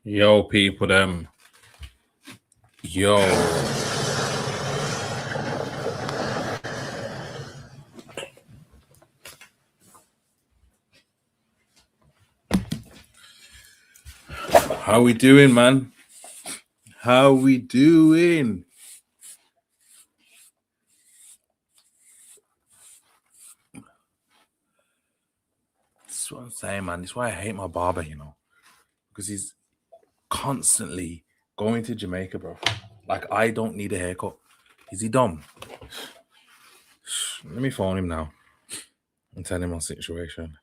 Yo, people, them. Yo. How we doing, man? How we doing? That's what I'm saying, man. That's why I hate my barber, you know, because he's constantly going to Jamaica, bro. Like, I don't need a haircut. Is he dumb? Let me phone him now and tell him my situation.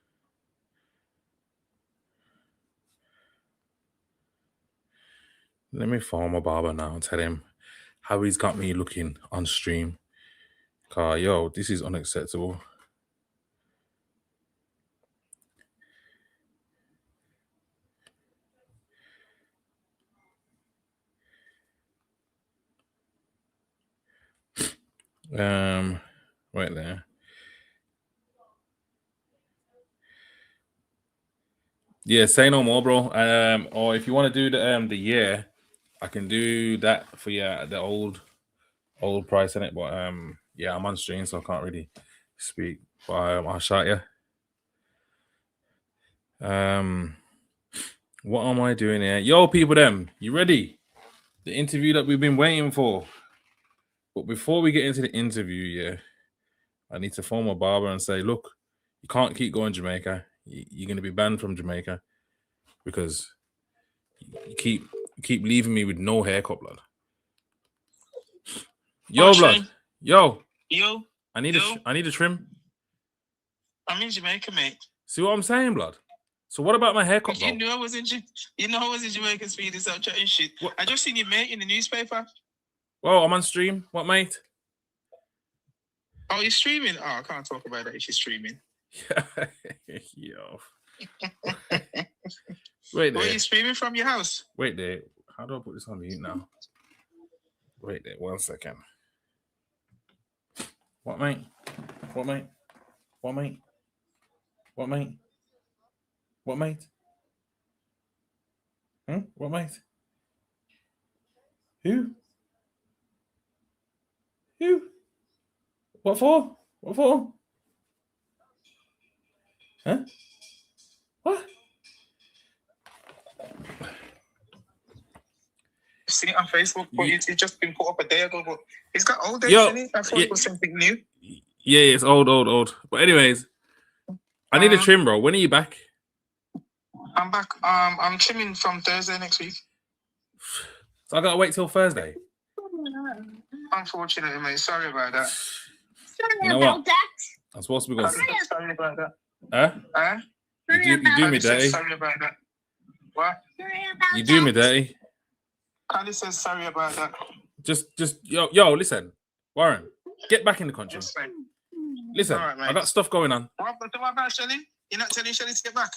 Let me phone my barber now and tell him how he's got me looking on stream. Yo, this is unacceptable. Right there. Yeah, say no more, bro. Or if you want to do the year, I can do that for the old price in it. But yeah, I'm on stream, so I can't really speak. But I'll shout you. What am I doing here? Yo, people, them, you ready? The interview that we've been waiting for. But before we get into the interview, yeah, I need to phone my barber and say, look, you can't keep going to Jamaica. You're gonna be banned from Jamaica because you keep leaving me with no haircut, blood. Yo, blood. Yo. I need a trim. I'm in Jamaica, mate. See what I'm saying, blood? So what about my haircut, bro? You know I was in Jamaica, Speedy, so I'm chatting shit. What? I just seen you, mate, in the newspaper. Well, I'm on stream. What, mate? Oh, you're streaming? Oh, I can't talk about that if you're streaming. Yo. Wait there. Where are you streaming from your house? Wait there. How do I put this on mute now? Wait there. 1 second. What, mate? What, mate? What, mate? What, mate? What, mate? What, mate? Who? What for? What for? Huh? What? I've seen it on Facebook, but it's just been put up a day ago. But it's got old days, isn't it? I thought it was something new. Yeah, it's old. But anyways, I need a trim, bro. When are you back? I'm back. I'm trimming from Thursday next week. So I gotta wait till Thursday. Unfortunately, mate. Sorry about that. You know what? I'm supposed to be going. Sorry about that. Huh? You do me dirty. Sorry about that. What? You do me dirty. Carly says sorry about that. Just yo, listen, Warren, get back in the country. Listen, right, I got stuff going on. What about Shelly? You're not telling Shelly to get back?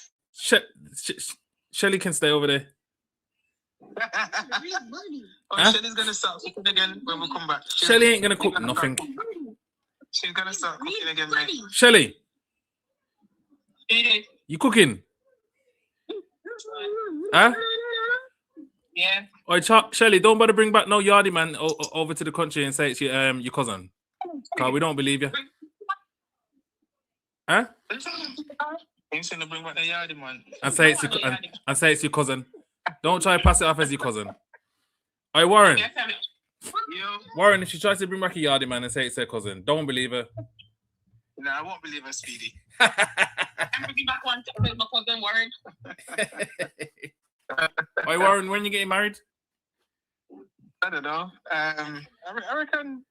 Shelly can stay over there. Shelly's gonna start cooking again when we come back. Shelly ain't gonna cook nothing. She's gonna start cooking again, mate. Shelly, you cooking? Huh? Yeah. Oi, Shelly, don't bother bring back no yardie man over to the country and say it's your cousin. Cause we don't believe you. Huh? He's gonna bring back the yardie man. And say it's your cousin. Don't try to pass it off as your cousin. Oi, Warren. Warren, if she tries to bring back a yardie man and say it's her cousin, don't believe her. No, I won't believe her, Speedy. I'm bringing back one to my cousin, Warren. Oi, Warren, when you getting married? I don't know. I reckon.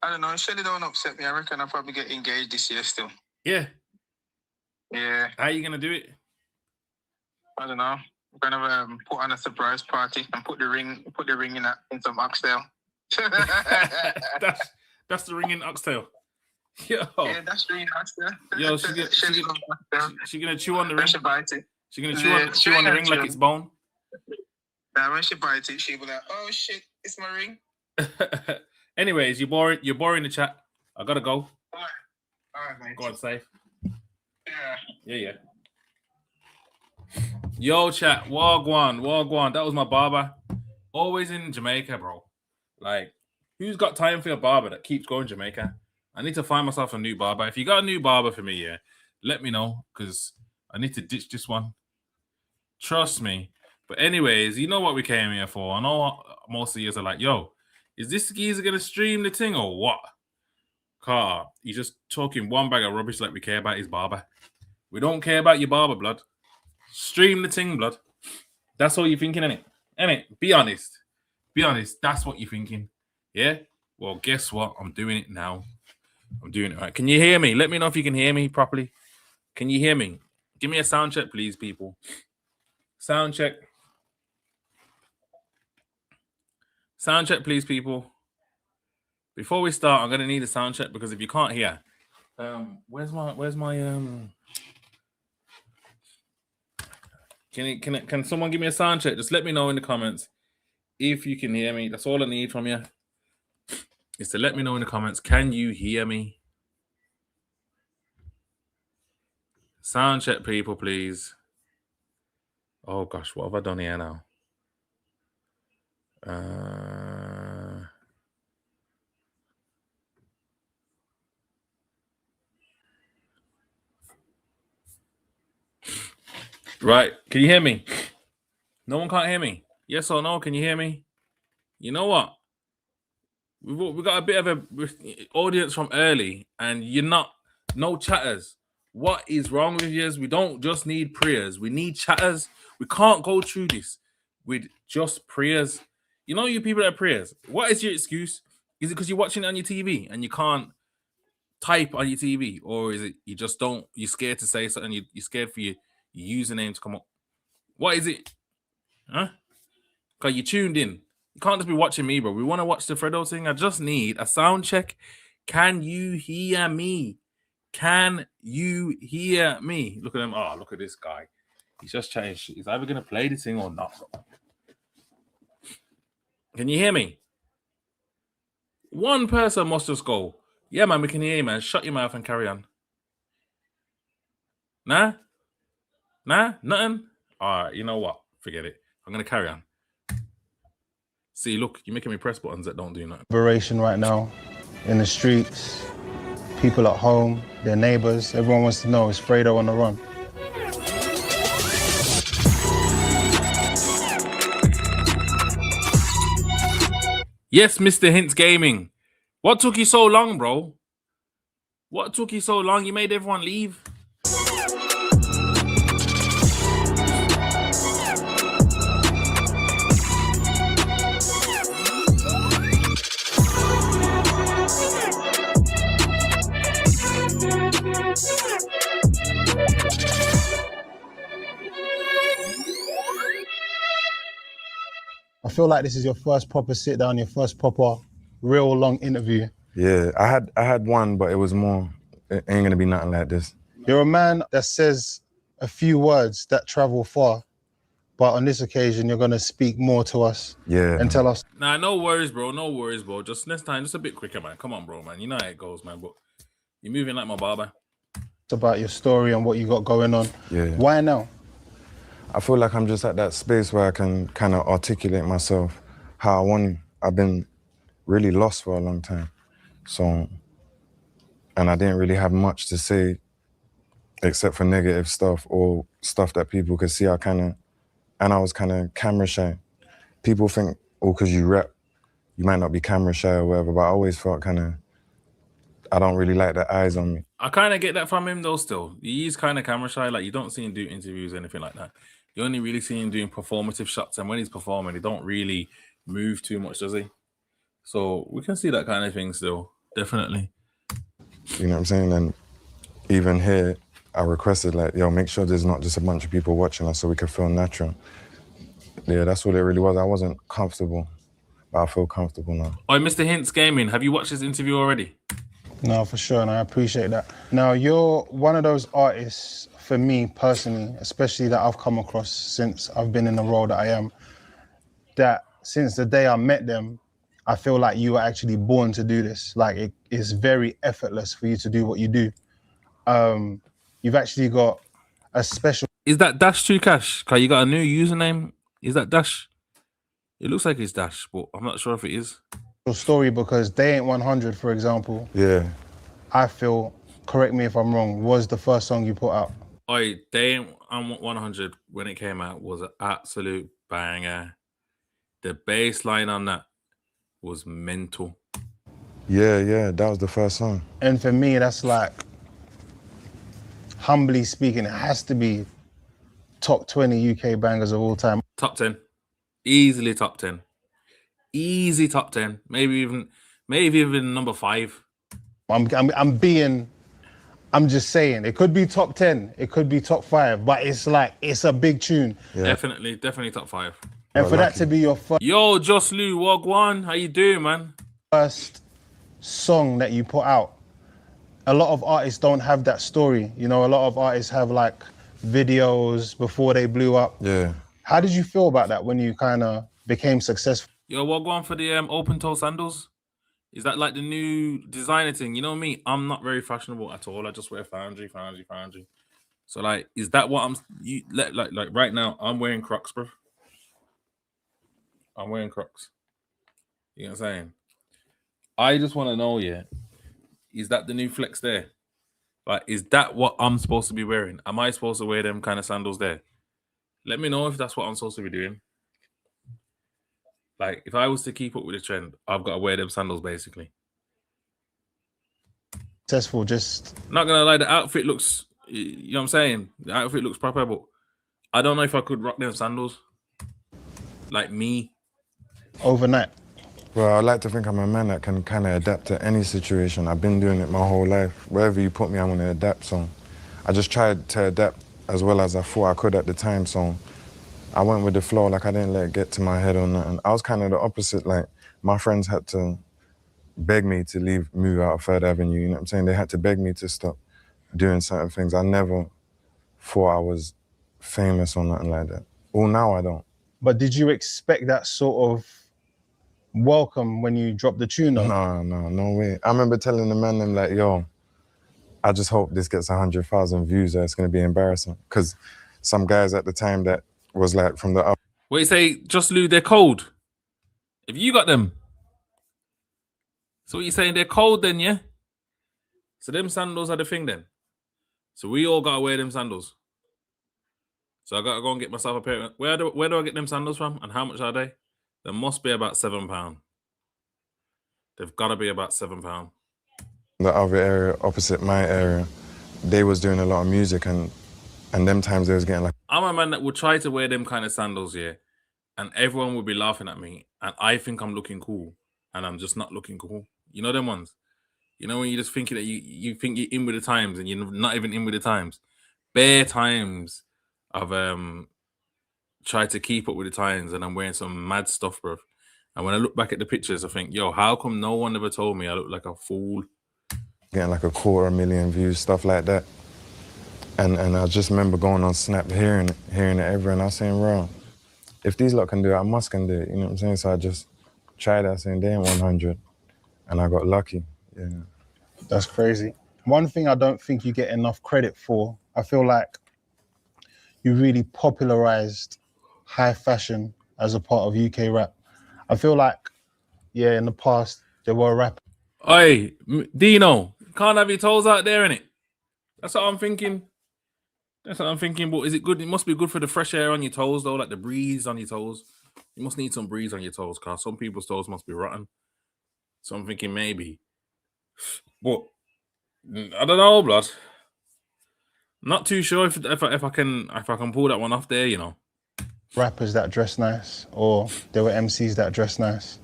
I don't know. Shelly don't upset me. I reckon I'll probably get engaged this year still. Yeah. Yeah. How are you gonna do it? I don't know. I'm gonna put on a surprise party and put the ring in some oxtail. that's the ring in oxtail. Yo. Yeah, that's the ring in oxtail. Yo, she gonna chew on the ring. She bite it. She gonna chew on the ring like it's bone. Now when she bites it, she'll be like, "Oh shit, it's my ring." Anyways, you're boring the chat. I gotta go. All right, mate. Go on, safe. Yeah. Yeah. Yo, chat, Wagwan. That was my barber. Always in Jamaica, bro. Like, who's got time for a barber that keeps going Jamaica? I need to find myself a new barber. If you got a new barber for me, yeah, let me know, because I need to ditch this one. Trust me. But anyways, you know what we came here for. I know most of you are like, yo, is this geezer going to stream the thing or what? Car, he's just talking one bag of rubbish like we care about his barber. We don't care about your barber, blood. Stream the thing, blood. That's all you're thinking, innit? Innit? Be honest. Be honest. That's what you're thinking. Yeah? Well, guess what? I'm doing it now. I'm doing it right. Can you hear me? Let me know if you can hear me properly. Can you hear me? Give me a sound check, please, people. Sound check. Sound check, please, people. Before we start, I'm gonna need a sound check, because if you can't hear, where's my Can someone give me a sound check? Just let me know in the comments if you can hear me. That's all I need from you. Is to let me know in the comments. Can you hear me? Sound check, people, please. Oh gosh, what have I done here now? Right, can you hear me? No one can't hear me. Yes or no? Can you hear me? You know what? We got a bit of a audience from early, and you're not no chatters. What is wrong with you? We don't just need prayers. We need chatters. We can't go through this with just prayers. You know, you people that are prayers. What is your excuse? Is it because you're watching it on your TV and you can't type on your TV, or is it you just don't? You're scared to say something. You're scared for your username to come up. What is it? Huh? Because you tuned in. You can't just be watching me, bro. We want to watch the Fredo thing. I just need a sound check. Can you hear me? Can you hear me? Look at him. Oh, look at this guy. He's just chatting shit. He's either going to play this thing or not, bro. Can you hear me? One person must just go, yeah, man, we can hear you, man. Shut your mouth and carry on. Nah? Nothing? All right, you know what? Forget it. I'm going to carry on. See, look, you're making me press buttons that don't do nothing. Liberation right now in the streets, people at home, their neighbors, everyone wants to know, is Fredo on the run? Yes, Mr. Hints Gaming. What took you so long, bro? What took you so long? You made everyone leave. I feel like this is your first proper sit down, your first proper real long interview. Yeah, I had one, but it was more, it ain't gonna be nothing like this. You're a man that says a few words that travel far, but on this occasion, you're gonna speak more to us. Yeah. And tell us. Nah, no worries, bro. No worries, bro. Just next time, just a bit quicker, man. Come on, bro, man. You know how it goes, man. But you're moving like my barber. About your story and what you got going on. Yeah. Why now? I feel like I'm just at that space where I can kind of articulate myself how I want. I've been really lost for a long time. So, and I didn't really have much to say except for negative stuff or stuff that people could see. And I was kind of camera shy. People think, oh, because you rap, you might not be camera shy or whatever, but I always felt I don't really like the eyes on me. I kind of get that from him, though, still. He's kind of camera shy. Like, you don't see him do interviews or anything like that. You only really see him doing performative shots, and when he's performing, he don't really move too much, does he? So we can see that kind of thing still, definitely. You know what I'm saying? And even here, I requested, like, yo, make sure there's not just a bunch of people watching us so we can feel natural. Yeah, that's what it really was. I wasn't comfortable, but I feel comfortable now. Oh, Mr. Hints Gaming, have you watched this interview already? No, for sure, and I appreciate that. Now, you're one of those artists, for me personally, especially that I've come across since I've been in the role that I am, that since the day I met them, I feel like you were actually born to do this. Like, it is very effortless for you to do what you do. You've actually got a special Is that Dash 2 Cash? Cause you got a new username. Is that Dash? It looks like it's Dash, but I'm not sure if it is. story because They Ain't 100, for example, Yeah. I feel, correct me if I'm wrong, was the first song you put out. Oi, They Ain't 100 when it came out was an absolute banger. The bass line on that was mental. Yeah, that was the first song. And for me, that's like, humbly speaking, it has to be top 20 UK bangers of all time. Top 10. Easily top 10. Easy top 10. Maybe even number 5. I'm just saying, it could be top 10, it could be top 5, but it's like, it's a big tune. Yeah. Definitely top 5. And for that to be your Yo, Joslu, Wagwan, how you doing, man? first song that you put out, a lot of artists don't have that story. You know, a lot of artists have like videos before they blew up. Yeah. How did you feel about that when you kind of became successful? Yo, Wagwan for the open toe sandals. Is that like the new designer thing? You know me, I'm not very fashionable at all. I just wear Foundry. So like, is that what like right now? I'm wearing Crocs, bro. I'm wearing Crocs. You know what I'm saying? I just want to know, yeah, is that the new flex there? Like, is that what I'm supposed to be wearing? Am I supposed to wear them kind of sandals there? Let me know if that's what I'm supposed to be doing. Like, if I was to keep up with the trend, I've got to wear them sandals, basically. Successful, just Not gonna lie, the outfit looks, you know what I'm saying? The outfit looks proper, but I don't know if I could rock them sandals. Like me. overnight. Well, I like to think I'm a man that can kind of adapt to any situation. I've been doing it my whole life. Wherever you put me, I'm going to adapt. So I just tried to adapt as well as I thought I could at the time. So I went with the flow, like I didn't let it get to my head or nothing. I was kind of the opposite. Like, my friends had to beg me to move out of Third Avenue. You know what I'm saying? They had to beg me to stop doing certain things. I never thought I was famous or nothing like that. Well, now I don't. But did you expect that sort of welcome when you dropped the tune? No way. I remember telling the man, them like, yo, I just hope this gets 100,000 views or it's going to be embarrassing. Because some guys at the time that was like from the... What you say, just Lou, they're cold. If you got them. So what you saying, they're cold then, yeah? So them sandals are the thing then. So we all got to wear them sandals. So I got to go and get myself a pair. Where do I get them sandals from? And how much are they? They must be about £7. They've got to be about £7. The other area, opposite my area, they was doing a lot of music and them times they was getting like... I'm a man that would try to wear them kind of sandals, yeah, and everyone would be laughing at me, and I think I'm looking cool, and I'm just not looking cool. You know them ones? You know when you're just thinking that you think you're in with the times, and you're not even in with the times. Bare times I've tried to keep up with the times, and I'm wearing some mad stuff, bro. And when I look back at the pictures, I think, yo, how come no one ever told me I look like a fool? Getting like 250,000 views, stuff like that. And I just remember going on Snap, hearing it everywhere, and I was saying, bro, if these lot can do it, I must can do it. You know what I'm saying? So I just tried that, saying they ain't 100, and I got lucky. Yeah. That's crazy. One thing I don't think you get enough credit for, I feel like you really popularized high fashion as a part of UK rap. I feel like, yeah, in the past, there were rappers. Oi, Dino, can't have your toes out there, innit? That's what I'm thinking. But is it good? It must be good for the fresh air on your toes, though, like the breeze on your toes. You must need some breeze on your toes, because some people's toes must be rotten. So I'm thinking maybe. But I don't know, blood. Not too sure if I can pull that one off there, you know. Rappers that dress nice, or there were MCs that dress nice.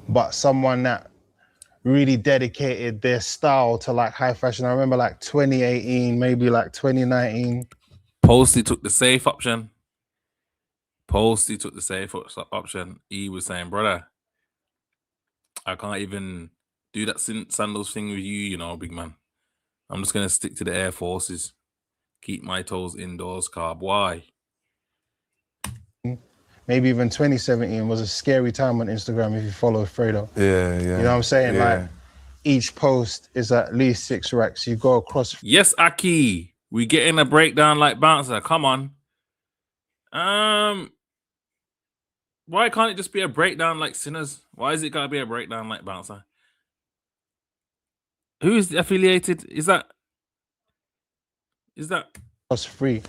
But someone that really dedicated their style to like high fashion. I remember like 2018, maybe like 2019. Posty took the safe option. He was saying, brother, I can't even do that sandals thing with you, you know, big man. I'm just going to stick to the Air Forces. Keep my toes indoors, carb. Why? Maybe even 2017 was a scary time on Instagram if you follow Fredo. Yeah. You know what I'm saying? Yeah. Like, each post is at least 6 racks. You go across. Yes, Aki. We getting a breakdown like Bouncer. Come on. Why can't it just be a breakdown like Sinners? Why is it gotta be a breakdown like Bouncer? Who is affiliated? Is that? That's free.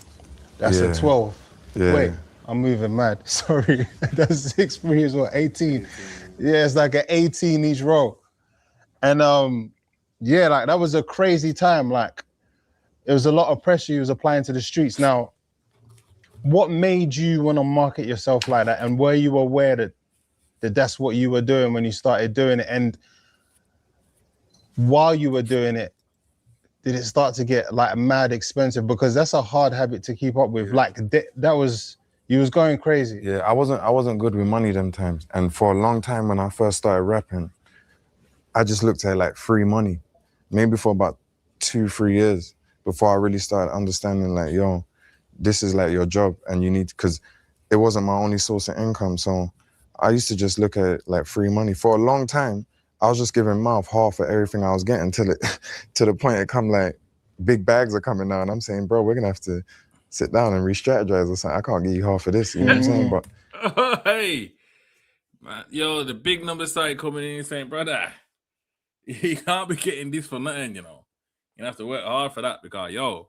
That's Yeah. a 12. Yeah. Wait, I'm moving mad. Sorry. That's 6 free as well. 18. Yeah, it's like an 18 each row. And yeah, like that was a crazy time. Like it was a lot of pressure he was applying to the streets. Now, what made you want to market yourself like that? And were you aware that that's what you were doing when you started doing it? And while you were doing it, did it start to get like mad expensive? Because that's a hard habit to keep up with. Like that was, you was going crazy. Yeah, I wasn't good with money them times. And for a long time when I first started rapping, I just looked at it like free money. Maybe for about 2-3 years before I really started understanding like, yo, this is like your job and you need, because it wasn't my only source of income. So I used to just look at it like free money. For a long time, I was just giving mouth half of everything I was getting till it, to the point it come like big bags are coming now and I'm saying, bro, we're gonna have to sit down and re-strategize or something. I can't give you half of this, you know what I'm saying? But Hey, man, yo, the big numbers started coming in saying, brother, you can't be getting this for nothing, you know. You have to work hard for that because, yo.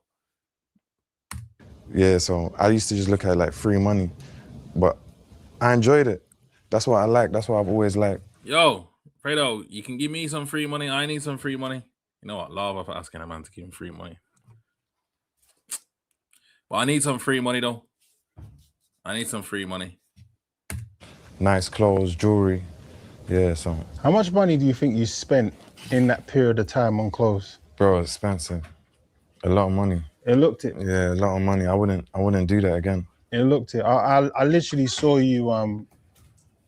yeah, so I used to just look at it like free money, but I enjoyed it. That's what I like. That's what I've always liked. Yo, Fredo, you can give me some free money. I need some free money. You know what? Lava for asking a man to give him free money. But I need some free money, though. I need some free money. Nice clothes, jewelry. Yeah, so. How much money do you think you spent in that period of time on clothes? Bro, expensive. A lot of money. It looked it. Yeah, a lot of money. I wouldn't do that again. It looked it. I literally saw you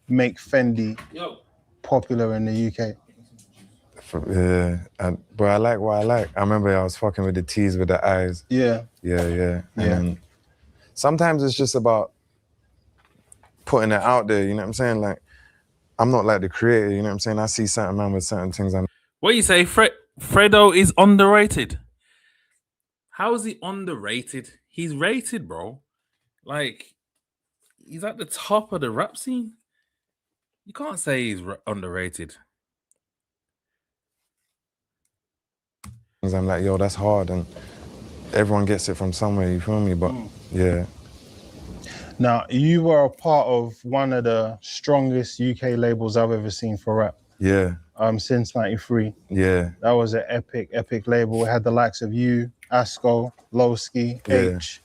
make Fendi popular in the UK. Yeah, but I like what I like. I remember I was fucking with the T's with the eyes. Yeah. Yeah. And then sometimes it's just about putting it out there, you know what I'm saying? Like, I'm not like the creator, you know what I'm saying? I see certain man with certain things. What you say, Fredo is underrated? How is he underrated? He's rated, bro. Like, he's at the top of the rap scene. You can't say he's underrated. I'm like, yo, that's hard, and everyone gets it from somewhere, you feel me? But yeah. Now, you were a part of one of the strongest UK labels I've ever seen for rap. Yeah. Since '93. Yeah. That was an epic label. It had the likes of you, Asko, Lowski, H.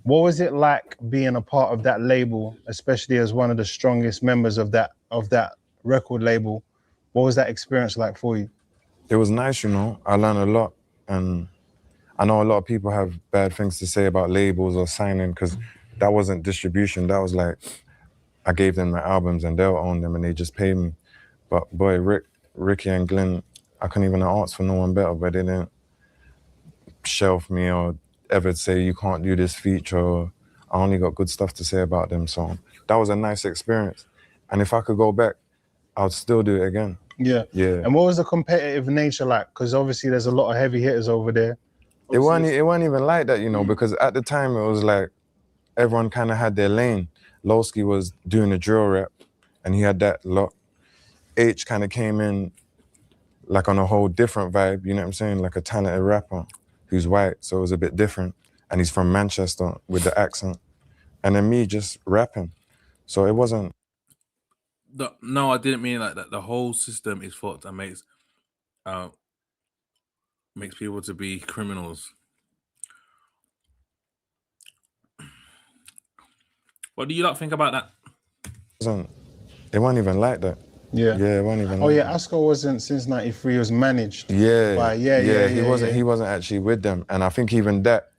What was it like being a part of that label, especially as one of the strongest members of that record label? What was that experience like for you? It was nice, you know. I learned a lot, and I know a lot of people have bad things to say about labels or signing, because that wasn't distribution. That was like, I gave them my albums and they'll own them and they just pay me. But boy, Ricky and Glenn, I couldn't even ask for no one better, but they didn't shelf me or ever say you can't do this feature. Or I only got good stuff to say about them. So that was a nice experience. And if I could go back, I would still do it again. Yeah. And what was the competitive nature like? Because obviously there's a lot of heavy hitters over there. It wasn't even like that, you know, because at the time it was like everyone kind of had their lane. Lowski was doing a drill rap and he had that lot. H kind of came in like on a whole different vibe, you know what I'm saying? Like a talented rapper who's white, so it was a bit different. And he's from Manchester with the accent. And then me just rapping. So it wasn't. No, I didn't mean like that. The whole system is fucked and makes people to be criminals. What do you not think about that? It wasn't even like that. Yeah. Yeah, it wasn't even Oh like yeah, that. Asko wasn't since '93, he was managed. Yeah. He wasn't actually with them. And I think even that,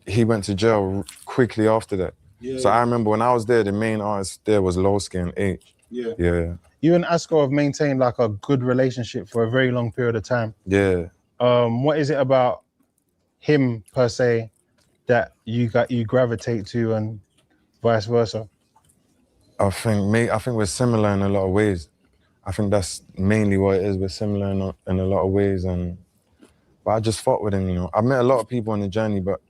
he went to jail quickly after that. So I remember when I was there, the main artist there was Lowski and H. Yeah. You and Asko have maintained like a good relationship for a very long period of time. Yeah. What is it about him per se that you gravitate to and vice versa? I think we're similar in a lot of ways. I think that's mainly what it is. We're similar in a lot of ways, but But I just fought with him, you know. I've met a lot of people on the journey, but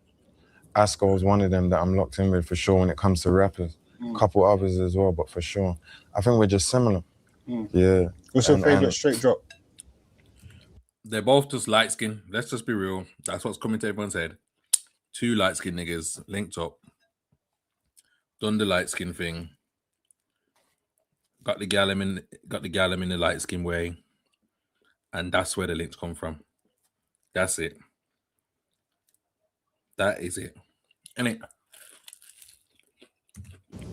Asco is one of them that I'm locked in with for sure when it comes to rappers. A couple others as well, but for sure. I think we're just similar. Yeah. What's your And- favorite and- straight drop? They're both just light skin. Let's just be real. That's what's coming to everyone's head. Two light skin niggas linked up, done the light skin thing. Got the gallum in the light skin way, and that's where the links come from. That's it. That is it. Innit?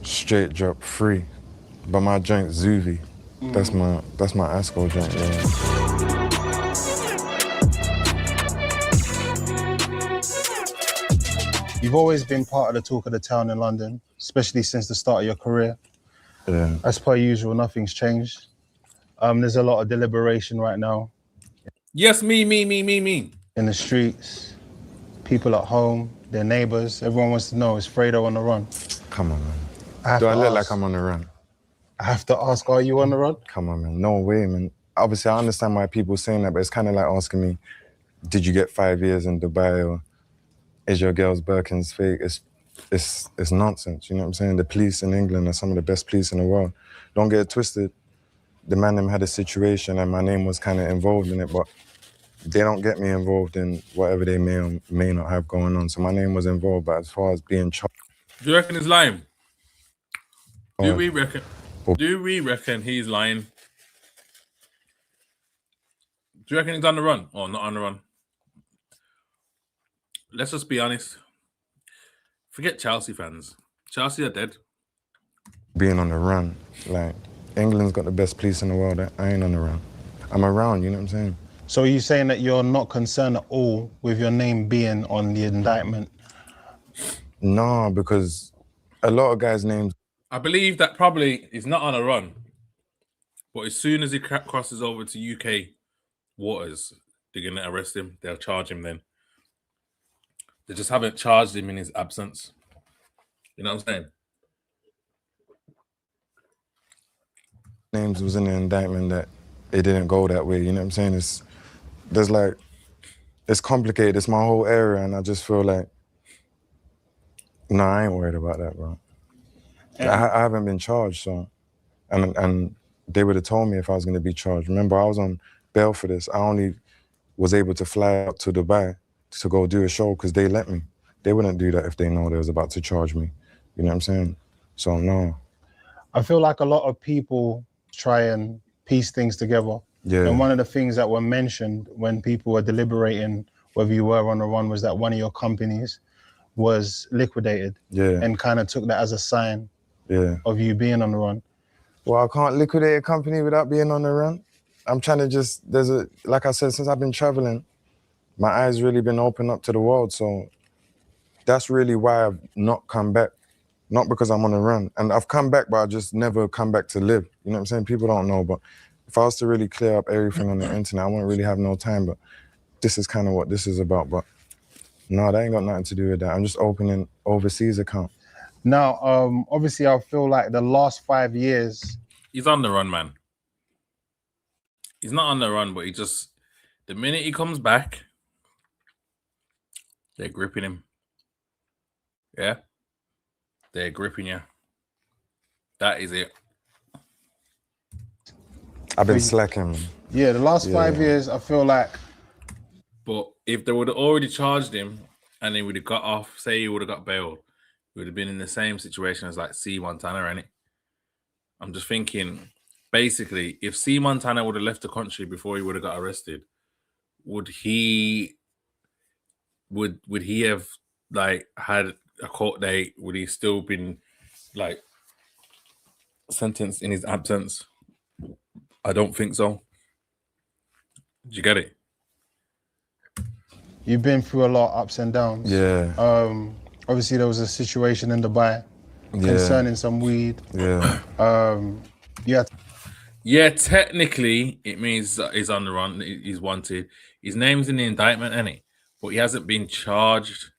Straight drop free. But my joint Zuvi. That's my Asco joint, yeah. You've always been part of the talk of the town in London, especially since the start of your career. Yeah. As per usual, nothing's changed. There's a lot of deliberation right now Yes, me. in the streets. People at home, their neighbors, everyone wants to know, is Fredo on the run? Come on, man. I Do I look ask, like I'm on the run? I have to ask, are you on the run? Come on, man. No way, man. Obviously, I understand why people saying that, but it's kind of like asking me, did you get 5 years in Dubai, or is your girl's Birkin's fake? It's nonsense, you know what I'm saying? The police in England are some of the best police in the world. Don't get it twisted. The man them had a situation and my name was kind of involved in it, but they don't get me involved in whatever they may or may not have going on. So my name was involved, but as far as being charged... Do you reckon he's lying? Do we reckon he's lying? Do you reckon he's on the run or not on the run? Let's just be honest. Forget Chelsea fans. Chelsea are dead. Being on the run, like, England's got the best police in the world. I ain't on the run. I'm around, you know what I'm saying? So are you saying that you're not concerned at all with your name being on the indictment? No, because a lot of guys' names... I believe that probably he's not on a run. But as soon as he crosses over to UK waters, they're going to arrest him. They'll charge him then. They just haven't charged him in his absence. You know what I'm saying? Names was in the indictment that it didn't go that way, you know what I'm saying? It's complicated. It's my whole area, and I just feel like, no, I ain't worried about that, bro. I haven't been charged, so, and they would have told me if I was going to be charged. Remember, I was on bail for this. I only was able to fly out to Dubai to go do a show because they let me. They wouldn't do that if they know they was about to charge me. You know what I'm saying? So, no. I feel like a lot of people try and piece things together. Yeah. And one of the things that were mentioned when people were deliberating whether you were on the run was that one of your companies was liquidated. Yeah. And kind of took that as a sign of you being on the run. Well, I can't liquidate a company without being on the run. I'm trying to like I said, since I've been traveling, my eyes really been opened up to the world. So that's really why I've not come back. Not because I'm on the run. And I've come back, but I just never come back to live. You know what I'm saying? People don't know, but if I was to really clear up everything on the internet, I wouldn't really have no time, but this is kind of what this is about. But no, that ain't got nothing to do with that. I'm just opening overseas account. Now, obviously, I feel like the last 5 years... He's on the run, man. He's not on the run, but the minute he comes back, they're gripping him. Yeah? They're gripping you. That is it. I've been slacking. Yeah, the last 5 years, I feel like... But if they would have already charged him and he would have got off, say he would have got bailed, he would have been in the same situation as like C. Montana, ain't it? I'm just thinking, basically, if C. Montana would have left the country before he would have got arrested, would he have like had a court date? Would he still been like sentenced in his absence? I don't think so. Did you get it? You've been through a lot of ups and downs. Yeah. Obviously, there was a situation in Dubai concerning some weed. Yeah. Yeah, technically, it means he's on the run. He's wanted. His name's in the indictment, ain't it? But he hasn't been charged.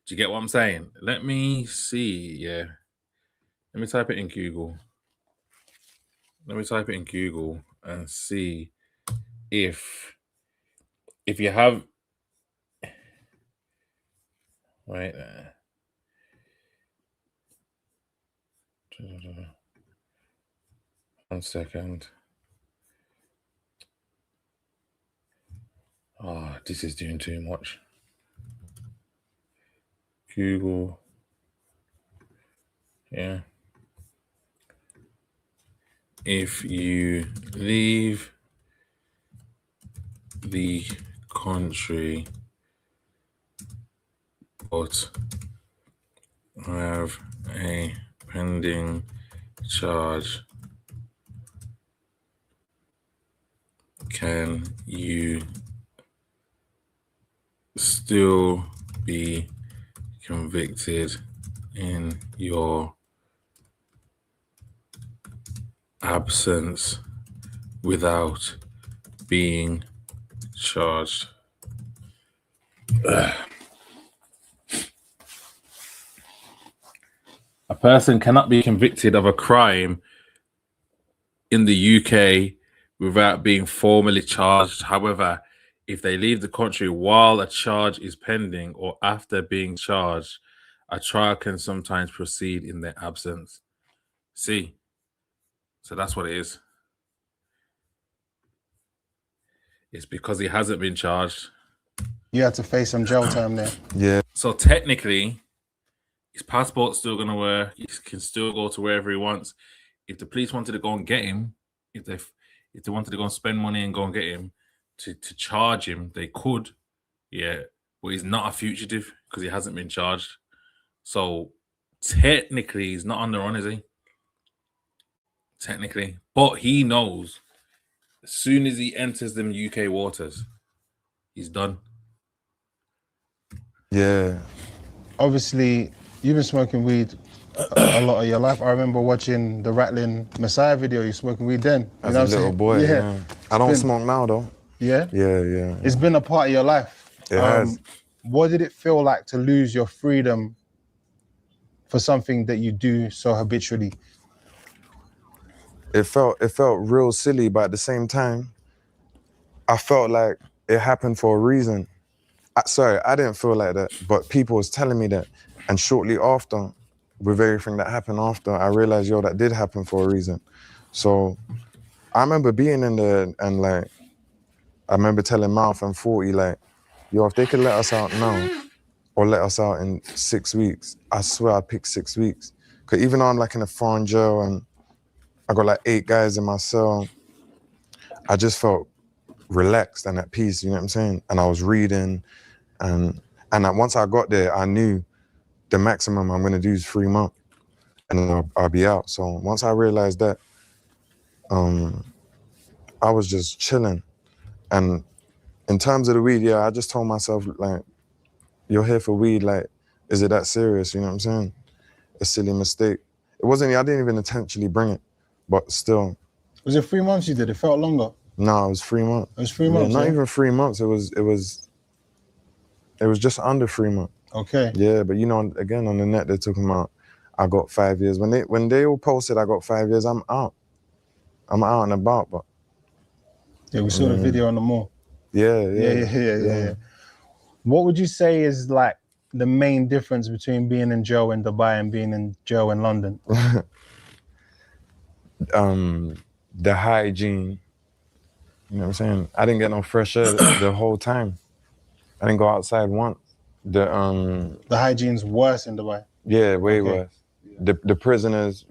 Do you get what I'm saying? Let me see. Yeah. Let me type it in Google. Let me type it in Google and see if if you have, right there. 1 second. Oh, this is doing too much. Google. Yeah. If you leave the country but have a pending charge, can you still be convicted in your absence without being charged? A person cannot be convicted of a crime in the UK without being formally charged. However, if they leave the country while a charge is pending or after being charged, a trial can sometimes proceed in their absence. See? So that's what it is. It's because he hasn't been charged. You had to face some jail time there. Yeah. So technically, his passport's still gonna work. He can still go to wherever he wants. If the police wanted to go and get him, if they wanted to go and spend money and go and get him to charge him, they could. Yeah, but he's not a fugitive because he hasn't been charged. So technically, he's not on the run, is he? Technically, but he knows as soon as he enters them UK waters, he's done. Yeah. Obviously, you've been smoking weed a lot of your life. I remember watching the Rattling Messiah video. You smoking weed then? You As know a what I'm little saying? boy, Yeah. yeah. I don't smoke now, though. Yeah? Yeah. It's been a part of your life. It has. What did it feel like to lose your freedom for something that you do so habitually? It felt real silly, but at the same time, I felt like it happened for a reason. I didn't feel like that, but people was telling me that. And shortly after, with everything that happened after, I realized, yo, that did happen for a reason. So I remember being in there and like, I remember telling Mouth and 40, like, yo, if they could let us out now or let us out in 6 weeks, I swear I'd pick 6 weeks. Because even though I'm like in a foreign jail and I got like 8 guys in my cell, I just felt relaxed and at peace, you know what I'm saying? And I was reading and once I got there, I knew the maximum I'm gonna do is 3 months and then I'll be out. So once I realized that, I was just chilling. And in terms of the weed, yeah, I just told myself, like, you're here for weed, like, is it that serious? You know what I'm saying? A silly mistake. It wasn't, I didn't even intentionally bring it, but still. Was it 3 months you did? It felt longer. No, it was 3 months. It was 3 months. Not yeah? even 3 months. It was just under 3 months. Okay. Yeah, but you know, again on the net they're talking about I got 5 years. When they all posted I got 5 years, I'm out. I'm out and about, but Yeah, we saw the video on the mall. Yeah. What would you say is like the main difference between being in jail in Dubai and being in jail in London? The hygiene. You know what I'm saying? I didn't get no fresh air the whole time. I didn't go outside once. The hygiene's worse in Dubai. Yeah, way worse. The prisoners,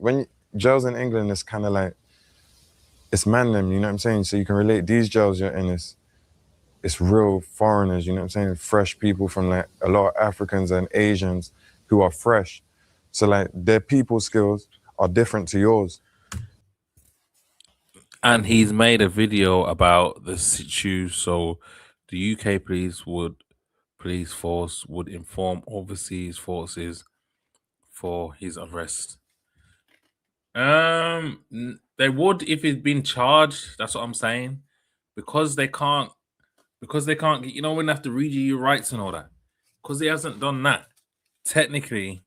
jails in England is kind of like, it's man them, you know what I'm saying? So you can relate, these jails you're in, it's real foreigners, you know what I'm saying? Fresh people from like a lot of Africans and Asians who are fresh. So like their people skills are different to yours. And he's made a video about the situ. So the UK police force would inform overseas forces for his arrest. They would if he'd been charged. That's what I'm saying. Because they can't get, you know, when they have to read you your rights and all that. Because he hasn't done that. Technically,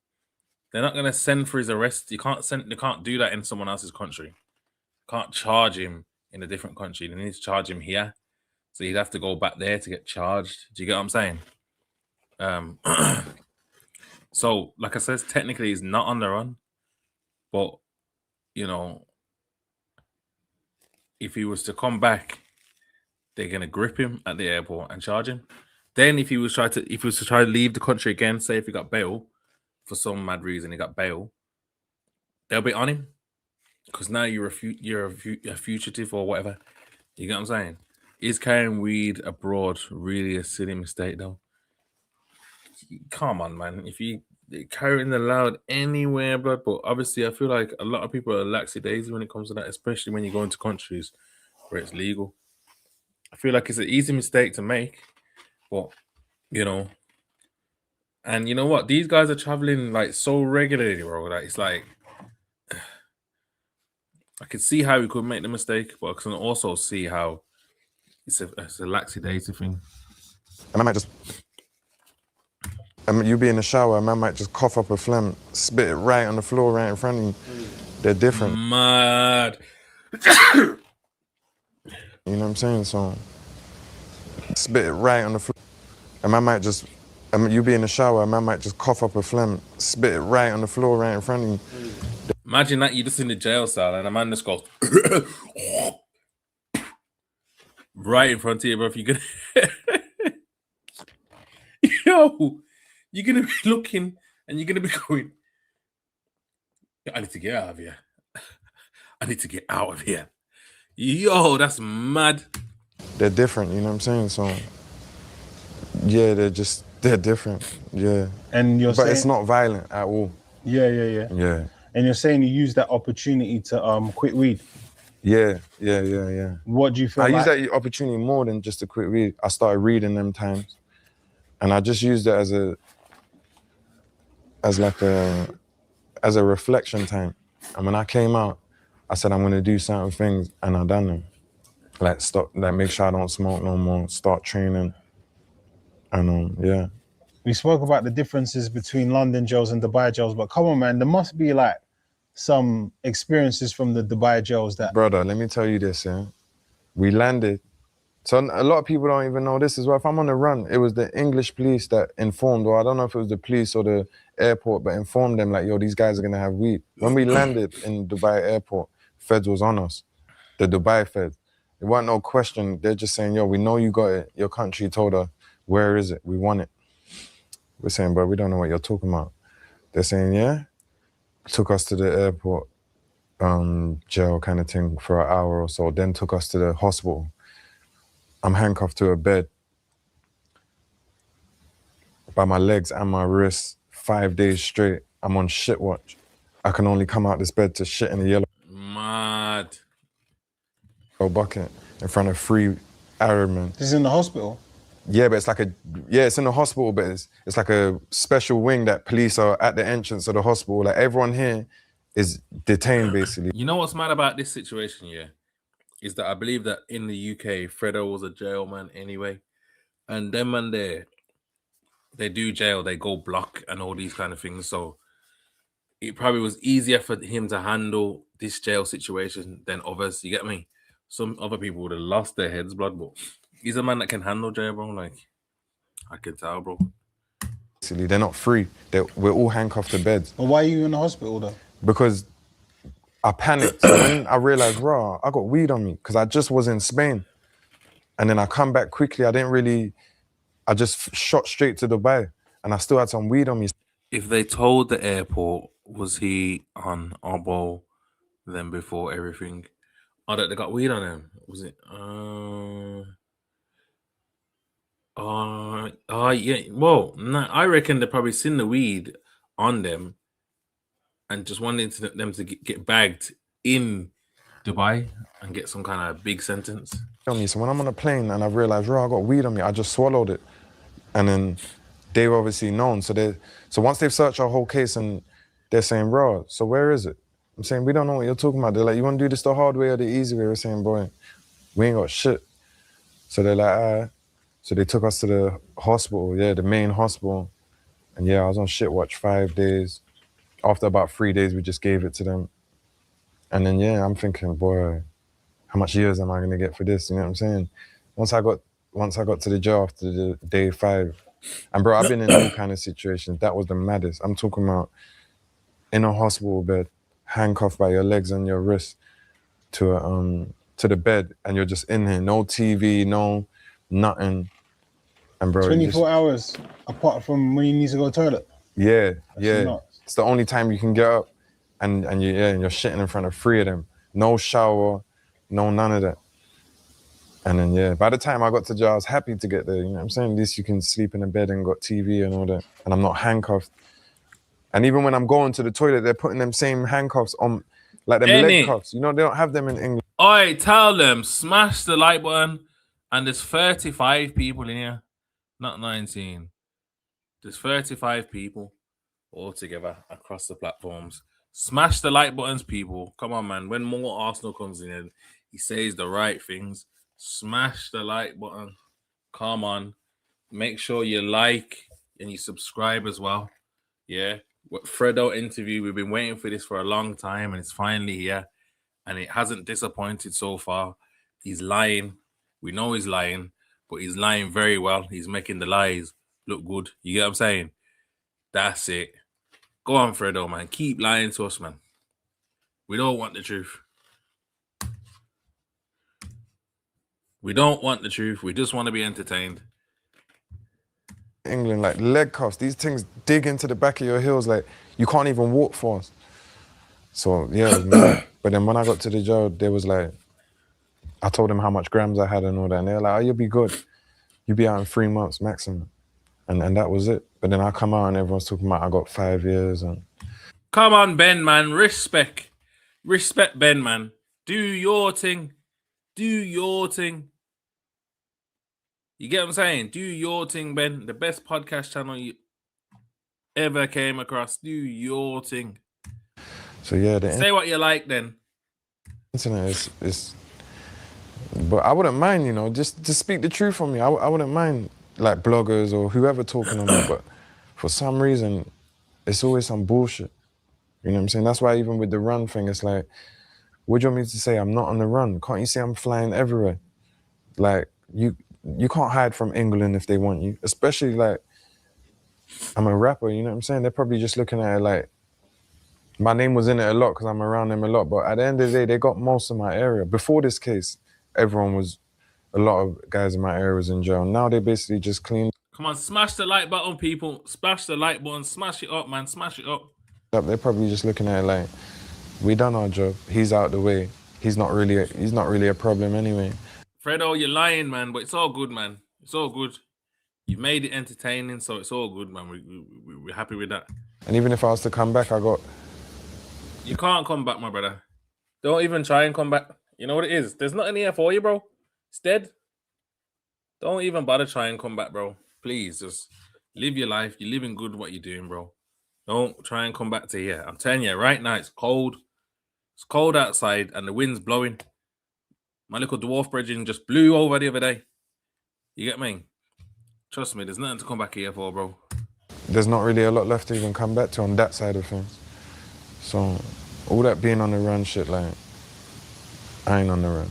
they're not gonna send for his arrest. They can't do that in someone else's country. Can't charge him in a different country. They need to charge him here. So he'd have to go back there to get charged. Do you get what I'm saying? So, like I said, technically he's not on the run, but you know, if he was to come back, they're gonna grip him at the airport and charge him. Then, if he was to try to leave the country again, say if he got bail for some mad reason, he got bail, they'll be on him because now you're a fugitive or whatever. You get what I'm saying? Is carrying weed abroad really a silly mistake though? Come on, man. If you carrying allowed anywhere, blood, but obviously I feel like a lot of people are lackadaisy when it comes to that, especially when you go into countries where it's legal. I feel like it's an easy mistake to make, but you know, and you know what? These guys are traveling like so regularly, bro. Like it's like I could see how we could make the mistake, but I can also see how it's a lackadaisy thing. And I might just, you be in the shower, a man might just cough up a phlegm, spit it right on the floor, right in front of you. They're different. Mad. You know what I'm saying? So, spit it right on the floor. A man might just, you be in the shower, a man might just cough up a phlegm, spit it right on the floor, right in front of you. Imagine that you're just in the jail cell and a man just goes right in front of you, bro. If you're gonna, you're gonna be looking and you're gonna be going, I need to get out of here. I need to get out of here. Yo, that's mad. They're different, you know what I'm saying? So, yeah, they're different, yeah. And you're But saying, it's not violent at all. Yeah. Yeah. And you're saying you use that opportunity to quit weed. Yeah. What do you feel I like? use that opportunity more than just to quit read. I started reading them times, and I just used it as a reflection time. And when I came out, I said I'm gonna do certain things, and I done them. Like make sure I don't smoke no more. Start training, and yeah. We spoke about the differences between London jails and Dubai jails, but come on, man, there must be like some experiences from the Dubai jails that. Brother, let me tell you this, yeah. We landed. So a lot of people don't even know this as well. If I'm on the run, it was the English police that informed, or I don't know if it was the police or the airport, but informed them like, yo, these guys are gonna have weed. When we landed in Dubai airport, feds was on us. The Dubai feds. It wasn't no question. They're just saying, yo, we know you got it. Your country told us, where is it? We want it. We're saying, bro, we don't know what you're talking about. They're saying, yeah. Took us to the airport jail kind of thing for an hour or so, then took us to the hospital. I'm handcuffed to a bed by my legs and my wrists, 5 days straight. I'm on shit watch. I can only come out this bed to shit in the yellow Mad. bucket in front of 3 Arab men. This is in the hospital? Yeah, but it's in the hospital, but it's like a special wing that police are at the entrance of the hospital. Like everyone here is detained basically. You know what's mad about this situation, yeah? Is that I believe that in the UK, Fredo was a jail man anyway. And them man there, they do jail, they go block and all these kind of things. So it probably was easier for him to handle this jail situation than others. You get me? Some other people would have lost their heads, blood, but he's a man that can handle jail, bro. Like, I can tell, bro. Basically, they're not free. We're all handcuffed to beds. Well, why are you in the hospital though? Because I panicked. So when I realized, raw, I got weed on me because I just was in Spain. And then I come back quickly. I just shot straight to Dubai and I still had some weed on me. If they told the airport, was he on Obo then before everything? Oh, that they got weed on him? Was it? Yeah. Well, nah, I reckon they probably seen the weed on them and just wanted them to get bagged in Dubai and get some kind of big sentence. On me. So when I'm on a plane and I realized, raw, I got weed on me, I just swallowed it. And then they've obviously known. So once they've searched our whole case and they're saying, raw, so where is it? I'm saying, we don't know what you're talking about. They're like, you want to do this the hard way or the easy way? We're saying, boy, we ain't got shit. So they're like, So they took us to the hospital, the main hospital. And I was on shit watch 5 days. After about 3 days, we just gave it to them. And then, I'm thinking, boy, how much years am I going to get for this? You know what I'm saying? once I got to the jail after the day 5, and bro, I've been in all kind of situations. That was the maddest. I'm talking about in a hospital bed, handcuffed by your legs and your wrists to the bed, and you're just in here, no TV, no nothing, and bro, 24 hours apart from when you need to go to the toilet. yeah, That's yeah. nuts. It's the only time you can get up, and you're shitting in front of 3 of them. No shower, no none of that. And then yeah, by the time I got to jail, I was happy to get there. You know what I'm saying? At least you can sleep in a bed and got TV and all that, and I'm not handcuffed. And even when I'm going to the toilet, they're putting them same handcuffs on, like them leg cuffs. You know, they don't have them in England. Oi, tell them, smash the like button. And there's 35 people in here, not 19. There's 35 people all together across the platforms. Smash the like buttons, people. Come on, man. When more Arsenal comes in, he says the right things. Smash the like button. Come on. Make sure you like and you subscribe as well. Yeah. What Fredo interview, we've been waiting for this for a long time, and it's finally here. And it hasn't disappointed so far. He's lying. We know he's lying, but he's lying very well. He's making the lies look good. You get what I'm saying? That's it. Go on, Fredo, man. Keep lying to us, man. We don't want the truth. We don't want the truth. We just want to be entertained. England, like leg cuffs, these things dig into the back of your heels, like you can't even walk fast. So yeah, man. But then when I got to the jail, they was like, I told them how much grams I had and all that, and they were like, oh, you'll be good. You'll be out in 3 months maximum. And that was it. But then I come out and everyone's talking about I got 5 years. And come on, Ben, man. Respect. Respect, Ben, man. Do your thing. Do your thing. You get what I'm saying? Do your thing, Ben. The best podcast channel you ever came across. Do your thing. So yeah, say what you like then. Internet is but I wouldn't mind, you know, just to speak the truth on me. I wouldn't mind like bloggers or whoever talking on me, but for some reason, it's always some bullshit. You know what I'm saying? That's why even with the run thing, it's like, what do you want me to say? I'm not on the run. Can't you see I'm flying everywhere? Like, you can't hide from England if they want you, especially like, I'm a rapper, you know what I'm saying? They're probably just looking at it like, my name was in it a lot because I'm around them a lot, but at the end of the day, they got most of my area. Before this case, a lot of guys in my area was in jail. Now they basically just cleaned. Come on, smash the like button, people. Smash the like button. Smash it up, man. Smash it up. They're probably just looking at it like, we done our job. He's out the way. He's not really a problem anyway. Fredo, you're lying, man, but it's all good, man. It's all good. You've made it entertaining, so it's all good, man. We're happy with that. And even if I was to come back, You can't come back, my brother. Don't even try and come back. You know what it is? There's nothing here for you, bro. It's dead. Don't even bother trying to come back, bro. Please, just live your life. You're living good what you're doing, bro. Don't try and come back to here. I'm telling you, right now, it's cold. It's cold outside and the wind's blowing. My little dwarf bridging just blew over the other day. You get me? Trust me, there's nothing to come back here for, bro. There's not really a lot left to even come back to on that side of things. So all that being on the run shit, like, I ain't on the run.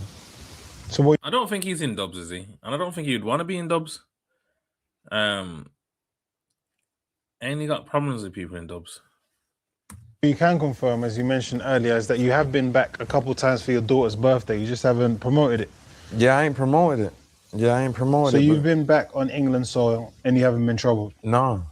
So what? I don't think he's in Dubs, is he? And I don't think he'd want to be in Dubs. And he got problems with people in Dubs. You can confirm, as you mentioned earlier, is that you have been back a couple times for your daughter's birthday. You just haven't promoted it. Yeah, I ain't promoted it. So you've been back on England soil and you haven't been troubled? No.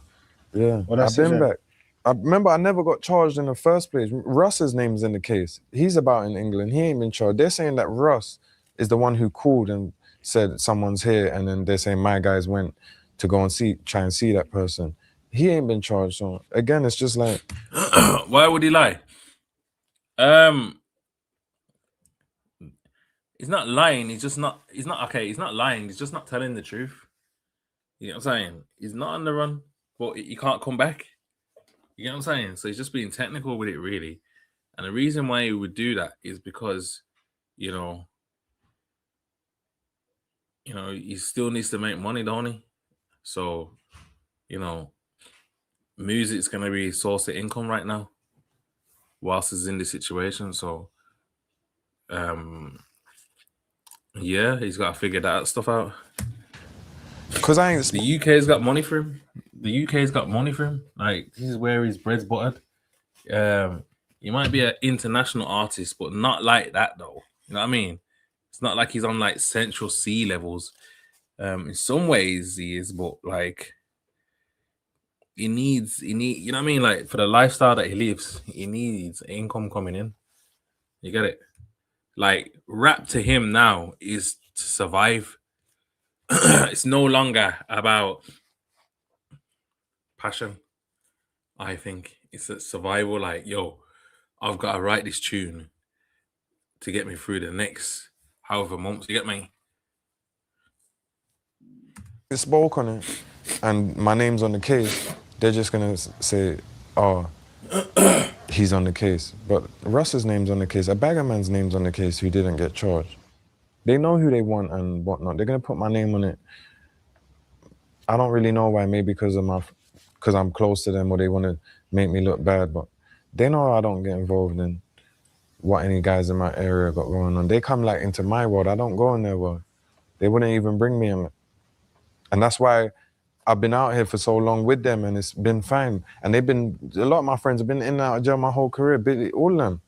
Yeah, well, I've been back. I remember I never got charged in the first place. Russ's name's in the case. He's about in England. He ain't been charged. They're saying that Russ is the one who called and said someone's here, and then they're saying my guys went to go and try and see that person. He ain't been charged. So again, it's just like, why would he lie? He's not lying. He's not lying. He's just not telling the truth. You know what I'm saying? He's not on the run, but he can't come back. You know what I'm saying? So he's just being technical with it, really. And the reason why he would do that is because, you know, he still needs to make money, don't he? So, you know, music's going to be a source of income right now whilst he's in this situation. So, you Yeah, he's got to figure that stuff out. Because I ain't. The UK's got money for him. The UK's got money for him. Like, this is where his bread's buttered. He might be an international artist, but not like that though. You know what I mean? It's not like he's on like Central C levels. In some ways he is, but like he needs, you know what I mean? Like, for the lifestyle that he lives, he needs income coming in. You get it? Like, rap to him now is to survive. It's no longer about passion. I think it's a survival. Like, yo, I've got to write this tune to get me through the next however months. You get me? Spoke on it and my name's on the case, they're just gonna say, oh, he's on the case. But Russ's name's on the case, a bagger man's name's on the case who didn't get charged. They know who they want and whatnot. They're gonna put my name on it. I don't really know why, maybe because I'm close to them or they want to make me look bad, but they know I don't get involved in what any guys in my area got going on. They come like into my world, I don't go in their world. They wouldn't even bring me in. And that's why I've been out here for so long with them and it's been fine. And a lot of my friends have been in and out of jail my whole career, all of them.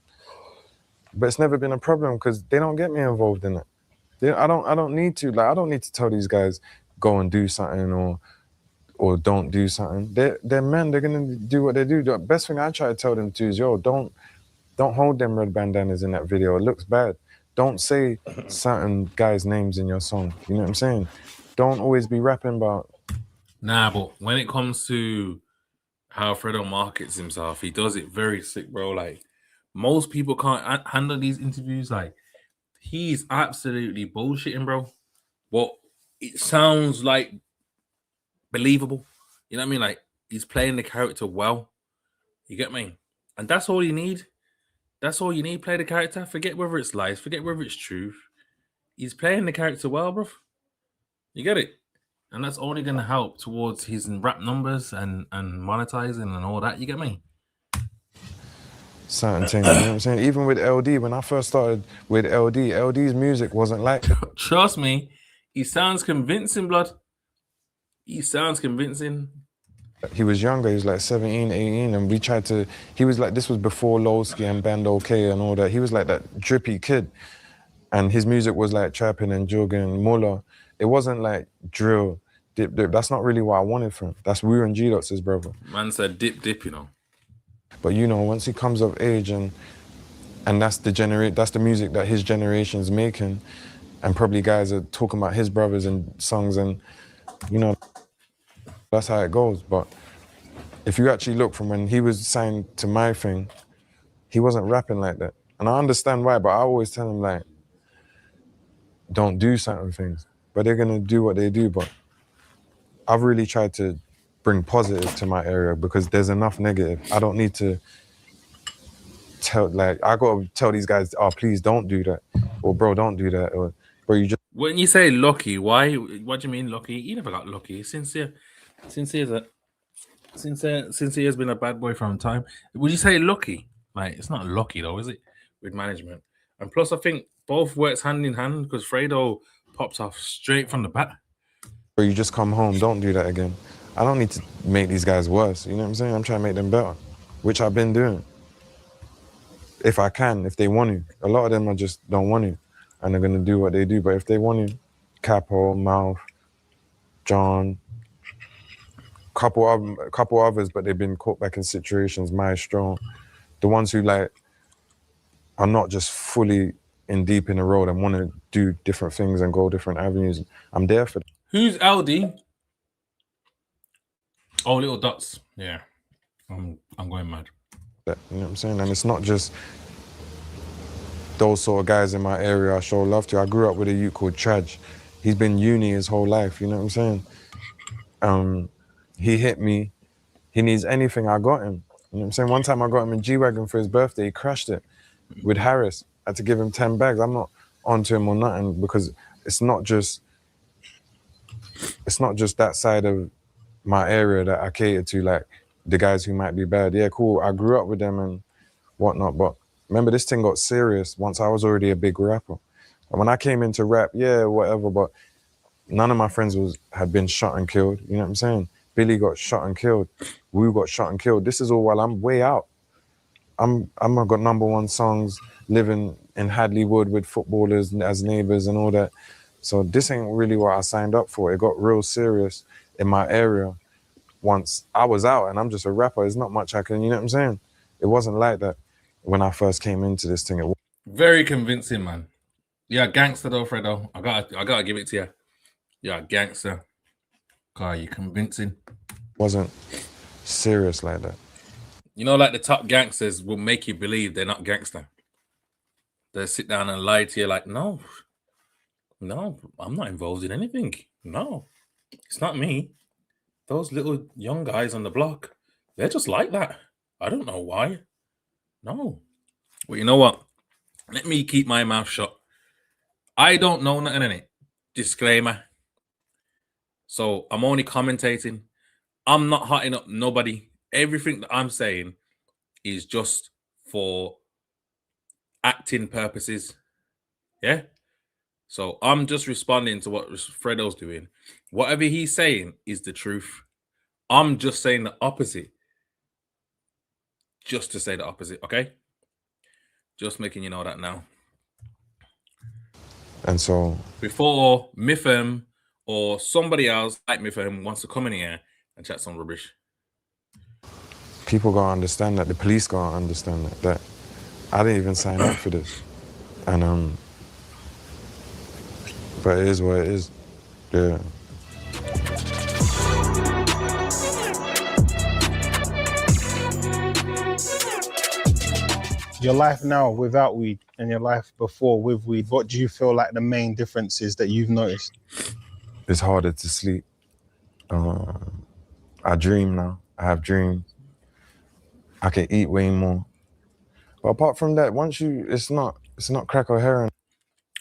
But it's never been a problem because they don't get me involved in it. I don't need to. Like, I don't need to tell these guys, go and do something or don't do something. They're men, they're gonna do what they do. The best thing I try to tell them to is, yo, don't hold them red bandanas in that video. It looks bad. Don't say certain guys' names in your song. You know what I'm saying? Don't always be rapping about. Nah, but when it comes to how Fredo markets himself, he does it very sick, bro. Like, most people can't handle these interviews. Like, he's absolutely bullshitting, bro. But it sounds like believable. You know what I mean? Like, he's playing the character well. You get me? And that's all you need. That's all you need. Play the character. Forget whether it's lies. Forget whether it's truth. He's playing the character well, bro. You get it? And that's only going to help towards his rap numbers and monetizing and all that. You get me? Certain things, you know what I'm saying? Even with LD, when I first started with LD's music wasn't like that. Trust me, he sounds convincing, blood. He sounds convincing. He was younger, he was like 17, 18, and we tried to, he was like, this was before Lowski and Band OK and all that. He was like that drippy kid. And his music was like trapping and jogging, Muller. It wasn't like drill, dip. That's not really what I wanted from him. That's Wu and G-Dot's his brother. Man said dip, you know. But you know, once he comes of age and that's the music that his generation's making, and probably guys are talking about his brothers and songs, and you know, that's how it goes. But if you actually look from when he was signed to my thing, he wasn't rapping like that. And I understand why, but I always tell him like, don't do certain things. But they're gonna do what they do. But I've really tried to bring positive to my area because there's enough negative. I don't need to I gotta tell these guys, oh, please don't do that. Or bro, don't do that. Or bro, you just. When you say lucky, why? What do you mean lucky? He never got lucky. Sincere has been a bad boy from time. Would you say lucky? Like, it's not lucky though, is it? With management. And plus, I think both works hand in hand because Fredo pops off straight from the bat. Or you just come home, don't do that again. I don't need to make these guys worse, you know what I'm saying? I'm trying to make them better, which I've been doing. If I can, if they want to. A lot of them I just don't want to, and they're gonna do what they do. But if they want to, Capo, Mouth, John, couple others, but they've been caught back in situations, Maestro, the ones who like are not just fully in deep in the road and want to do different things and go different avenues. I'm there for them. Who's LD? Oh, little dots. Yeah, I'm going mad. You know what I'm saying? And it's not just those sort of guys in my area I show love to. I grew up with a youth called Traj. He's been uni his whole life, you know what I'm saying? He hit me. He needs anything, I got him. You know what I'm saying? One time I got him in G-Wagon for his birthday. He crashed it with Harris. I had to give him 10 bags. I'm not onto him or nothing because it's not just that side of my area that I cater to, like the guys who might be bad. Yeah, cool. I grew up with them and whatnot, but remember this thing got serious once I was already a big rapper. When I came into rap, yeah, whatever, but none of my friends had been shot and killed. You know what I'm saying? Billy got shot and killed. Wu got shot and killed. This is all while I'm way out. I've got #1 songs, living in Hadley Wood with footballers as neighbors and all that. So this ain't really what I signed up for. It got real serious in my area once I was out, and I'm just a rapper. There's not much I can, you know what I'm saying? It wasn't like that when I first came into this thing. Very convincing, man. Yeah, gangster though, Fredo. I gotta give it to you. Yeah, gangster. God, you convincing. Wasn't serious like that. You know, like the top gangsters will make you believe they're not gangster. They'll sit down and lie to you like, no, I'm not involved in anything. No, it's not me. Those little young guys on the block, they're just like that. I don't know why. No. Well, you know what? Let me keep my mouth shut. I don't know nothing in it. Disclaimer. So I'm only commentating. I'm not hotting up nobody. Everything that I'm saying is just for acting purposes. Yeah? So I'm just responding to what Fredo's doing. Whatever he's saying is the truth. I'm just saying the opposite. Just to say the opposite, okay? Just making you know that now. And so before Mifem or somebody else like Mifem wants to come in here and chat some rubbish. People gotta understand that, the police gotta understand that I didn't even sign up for this. And but it is what it is. Yeah. Your life now without weed and your life before with weed, what do you feel like the main differences that you've noticed? It's harder to sleep. I dream now. I have dreams. I can eat way more. But apart from that, it's not crack or heroin.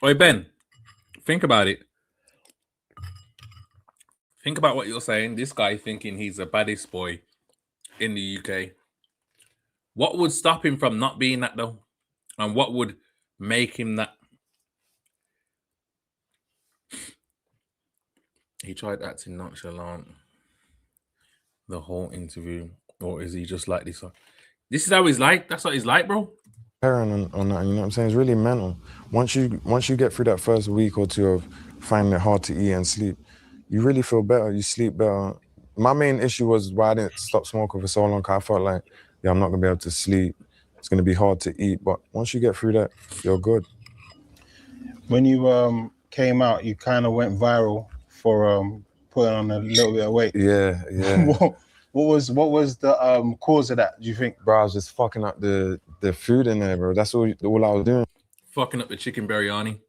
Oi, Ben, think about it. Think about what you're saying. This guy thinking he's the baddest boy in the UK. What would stop him from not being that, though? And what would make him that? He tried acting nonchalant the whole interview. Or is he just like this? This is how he's like. That's what he's like, bro. Heroin or nothing, you know what I'm saying? It's really mental. Once you get through that first week or two of finding it hard to eat and sleep, you really feel better. You sleep better. My main issue was why I didn't stop smoking for so long, because I felt like, yeah, I'm not gonna be able to sleep. It's gonna be hard to eat. But once you get through that, you're good. When you came out, you kind of went viral for putting on a little bit of weight. Yeah, yeah. What was the cause of that, do you think? Bro, I was just fucking up the food in there, bro. That's all I was doing. Fucking up the chicken biryani.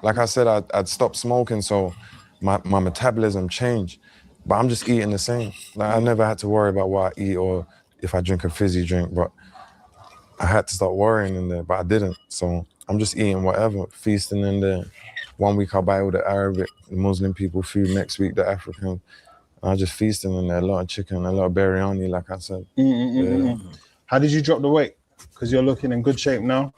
Like I said, I'd stopped smoking, so my metabolism changed. But I'm just eating the same. Like, I never had to worry about what I eat or if I drink a fizzy drink, but I had to start worrying in there, but I didn't. So I'm just eating whatever, feasting in there. 1 week I buy all the Arabic, the Muslim people food, next week the African. I just feasting in there, a lot of chicken, a lot of biryani, like I said. Yeah. How did you drop the weight? Because you're looking in good shape now.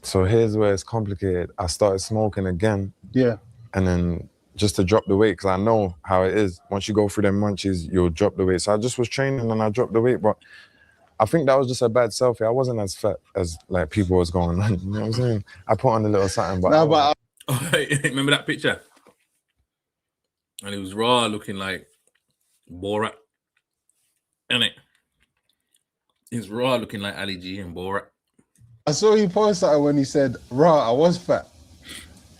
So here's where it's complicated. I started smoking again. Yeah. And then just to drop the weight, because I know how it is. Once you go through them munchies, you'll drop the weight. So I just was training and I dropped the weight, but I think that was just a bad selfie. I wasn't as fat as like people was going on. You know what I'm saying? I put on a little something, but Remember that picture? And he was raw, looking like Borat, innit? He's raw, looking like Ali G and Borat. I saw you post something when he said, "Raw, I was fat."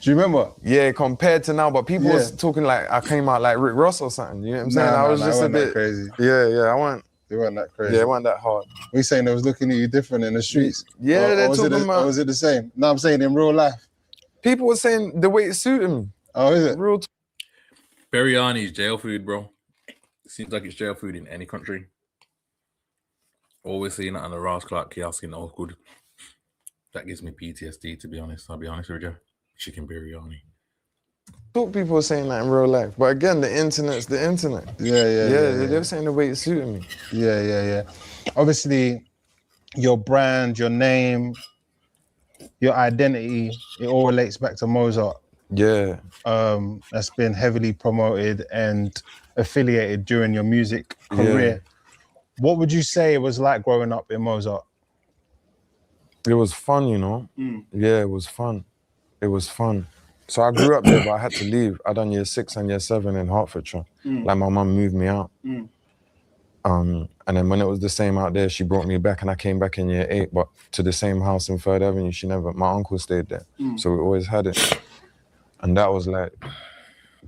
Do you remember? Yeah, compared to now, but people was talking like I came out like Rick Ross or something. You know what I'm saying? I was just a bit crazy. Yeah, I wasn't. They weren't that crazy. Yeah, it wasn't that hard. We saying they was looking at you different in the streets. Yeah, they're talking about. Or was it the same? No, I'm saying in real life. People were saying the weight suited me. Oh, is it? Real. Biryani is jail food, bro. It seems like it's jail food in any country. Always seeing it on the Ross Clark kiosk in Old Good. That gives me PTSD, to be honest. I'll be honest with you. Chicken biryani. Thought people were saying that in real life, but again, the internet's the internet. Yeah. They were saying the weight suited me. Yeah. Obviously, your brand, your name, your identity, it all relates back to Mozart. Yeah, That's been heavily promoted and affiliated during your music career. Yeah. What would you say it was like growing up in Mozart? It was fun, you know. Yeah, it was fun. It was fun. So I grew up there, but I had to leave. I done year 6 and year 7 in Hertfordshire. Like my mum moved me out. And then when it was the same out there, she brought me back, and I came back in year 8, but to the same house in 3rd Avenue. My uncle stayed there. So we always had it. And that was like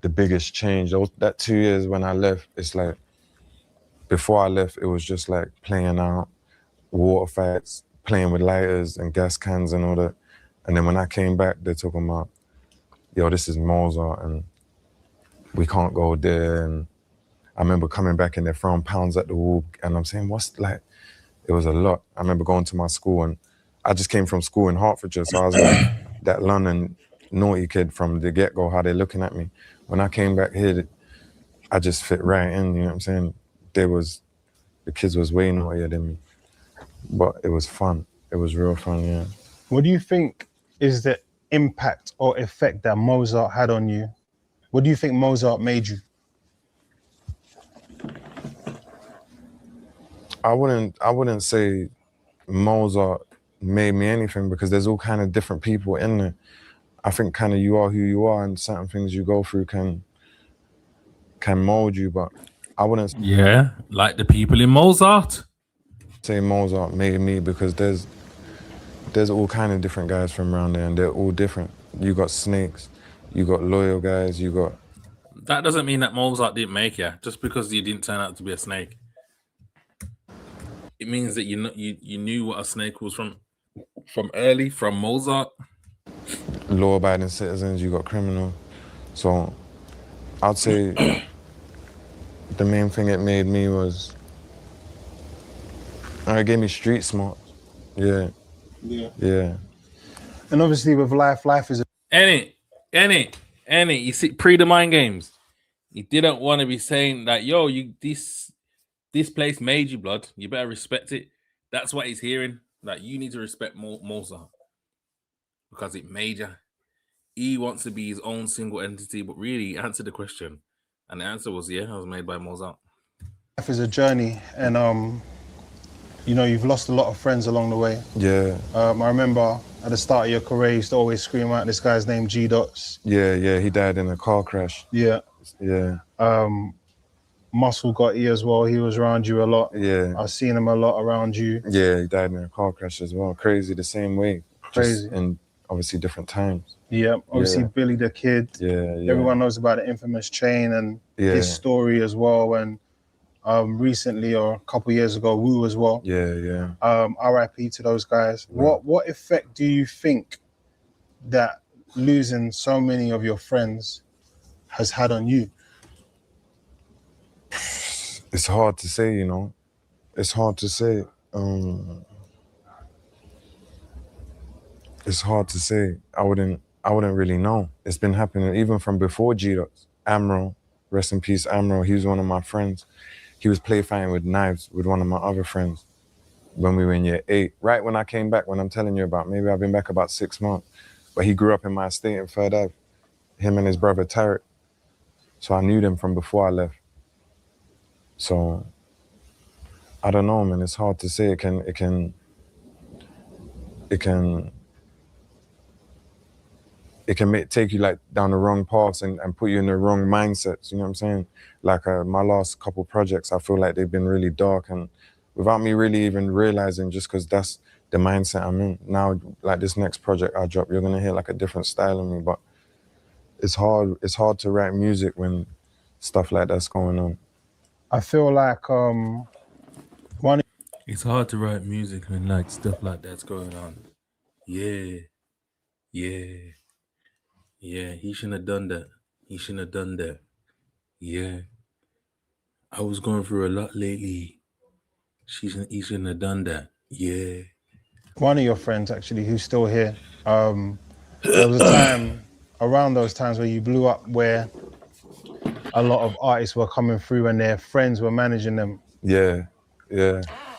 the biggest change. That 2 years when I left, it's like, before I left, it was just like playing out, water fights, playing with lighters and gas cans and all that. And then when I came back, they're talking about, yo, this is Mozart and we can't go there. And I remember coming back and they're throwing pounds at the wall, and I'm saying, it was a lot. I remember going to my school, and I just came from school in Hertfordshire, so I was like that London naughty kid from the get-go, how they're looking at me. When I came back here, I just fit right in, you know what I'm saying? The kids was way naughtier than me. But it was fun. It was real fun, yeah. What do you think is the impact or effect that Mozart had on you? What do you think Mozart made you? I wouldn't say Mozart made me anything, because there's all kind of different people in there. I think kind of you are who you are, and certain things you go through can mold you, but I wouldn't like the people in Mozart. say Mozart made me, because there's all kind of different guys from around there, and they're all different. You got snakes, you got loyal guys, you got... That doesn't mean that Mozart didn't make you, just because you didn't turn out to be a snake. It means that you knew what a snake was from Mozart. Law-abiding citizens, you got criminal. So I'd say the main thing it made me was, it gave me street smart. Yeah. And obviously with life is Any. You see, pre the mind games, you didn't want to be saying that, yo, this place made you, blood. You better respect it. That's what he's hearing. That you need to respect Mozart because it made you. He wants to be his own single entity, but really he answered the question, and the answer was, I was made by Mozart. life is a journey, and you've lost a lot of friends along the way. Yeah. I remember at the start of your career, you used to always scream out this guy's name, G Dots. Yeah, he died in a car crash. Yeah. Muscle got you as well. He was around you a lot. Yeah. I've seen him a lot around you. Yeah, he died in a car crash as well. Crazy, the same way. Crazy. Just in obviously different times. Yeah, obviously Billy the Kid. Yeah. Everyone knows about the infamous chain and his story as well. And recently, or a couple of years ago, Wu as well. Yeah. RIP to those guys. Right. What effect do you think that losing so many of your friends has had on you? It's hard to say, It's hard to say. It's hard to say. I wouldn't really know. It's been happening even from before G-Dots. Amro, rest in peace, Amro. He was one of my friends. He was play fighting with knives with one of my other friends when we were in year 8. Right when I came back, when I'm telling you about, maybe I've been back about 6 months. But he grew up in my estate in 3rd Ave, him and his brother Tarek. So I knew them from before I left. So I don't know, man. It's hard to say. It can take you like down the wrong paths and put you in the wrong mindsets. You know what I'm saying? Like my last couple projects, I feel like they've been really dark, and without me really even realizing, just because that's the mindset I'm in. Now, like this next project I drop, you're gonna hear like a different style of me, but it's hard to write music when stuff like that's going on. I feel like it's hard to write music when like stuff like that's going on. Yeah, he shouldn't have done that. Yeah, I was going through a lot lately. He shouldn't have done that. Yeah. One of your friends, actually, who's still here, there was a time around those times where you blew up, where a lot of artists were coming through and their friends were managing them. Yeah.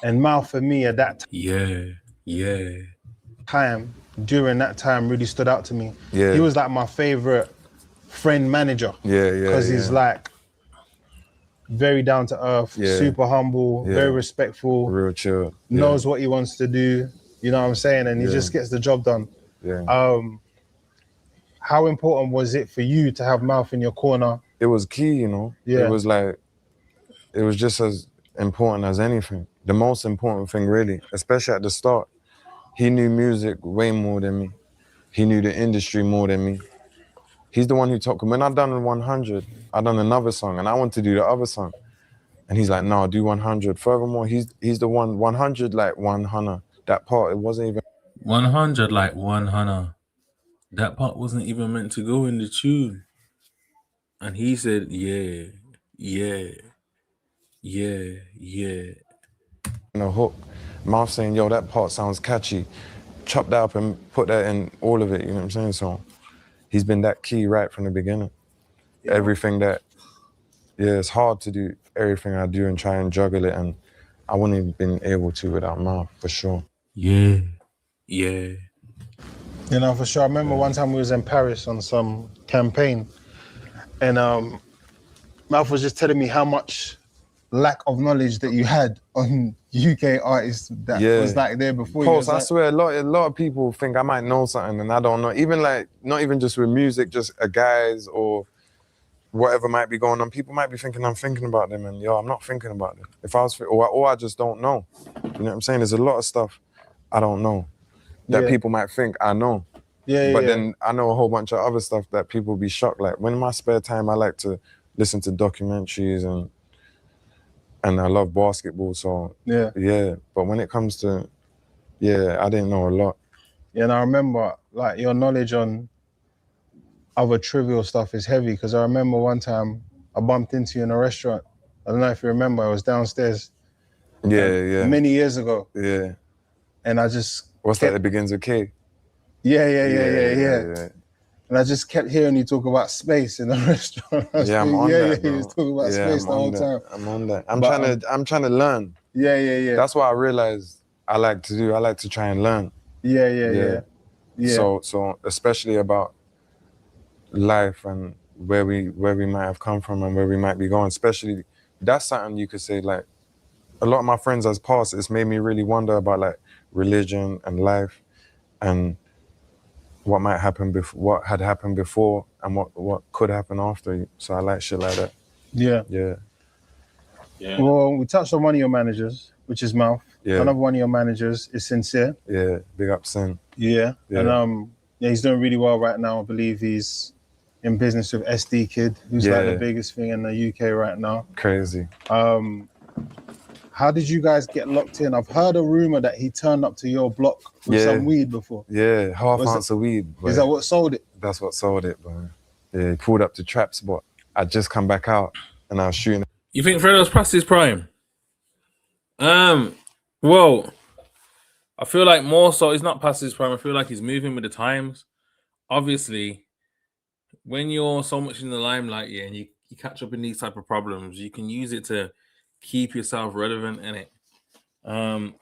And Mal, for me, at that Yeah. time, during that time really stood out to me. Yeah. He was like my favorite friend manager. Yeah, Because he's like very down to earth, Yeah. super humble, very respectful, real chill. knows what he wants to do. You know what I'm saying? And he just gets the job done. Yeah. How important was it for you to have Mouth in your corner? It was key, you know. Yeah. It was like, it was just as important as anything. The most important thing, really, especially at the start. He knew music way more than me. He knew the industry more than me. He's the one who told me, when I done 100, I done another song and I want to do the other song. And he's like, no, do 100. Furthermore, he's the one, 100 like 100. That part, it wasn't even 100 like 100. That part wasn't even meant to go in the tune. And he said, yeah, yeah, yeah, yeah. a hook. Mouth saying, yo, that part sounds catchy. Chop that up and put that in all of it, you know what I'm saying? So he's been that key right from the beginning. Yeah. Everything that, it's hard to do everything I do and try and juggle it, and I wouldn't have been able to without Mouth, for sure. Yeah, yeah. You know, for sure. I remember one time we was in Paris on some campaign, and Mouth was just telling me how much lack of knowledge that you had on UK artists that was like there before you. Post, I swear, a lot of people think I might know something and I don't know. Even like, not even just with music, just guys or whatever might be going on. People might be thinking I'm thinking about them, and yo, I'm not thinking about them. If I was, or I just don't know. You know what I'm saying? There's a lot of stuff I don't know that people might think I know. But then I know a whole bunch of other stuff that people be shocked. Like when in my spare time, I like to listen to documentaries and I love basketball. So but when it comes to, I didn't know a lot. Yeah, and I remember like your knowledge on other trivial stuff is heavy, because I remember one time I bumped into you in a restaurant. I don't know if you remember, I was downstairs. Many years ago. Yeah. And I just... What's that? It begins with K? Yeah. And I just kept hearing you talk about space in the restaurant. I'm on that, bro. You was talking about space the whole time. I'm on that. I'm trying to learn. Yeah. That's what I realized I like to do. I like to try and learn. Yeah. So especially about life and where we might have come from and where we might be going. Especially, that's something you could say, like, a lot of my friends as past, it's made me really wonder about like religion and life and what might happen before, what had happened before, and what could happen after. So I like shit like that. Yeah. Well, we touched on one of your managers, which is Mouth. Yeah. Another one of your managers is Sincere. Yeah, big up Sin. Yeah. And he's doing really well right now. I believe he's in business with SD Kid, who's like the biggest thing in the UK right now. Crazy. How did you guys get locked in? I've heard a rumor that he turned up to your block with some weed before. Yeah, half ounce of weed. Bro. Is that what sold it? That's what sold it, bro. Yeah, he pulled up to Trap Spot. I'd just come back out and I was shooting. You think Fredo's past his prime? Well, I feel like more so he's not past his prime. I feel like he's moving with the times. Obviously, when you're so much in the limelight, and you catch up in these type of problems, you can use it to keep yourself relevant in it.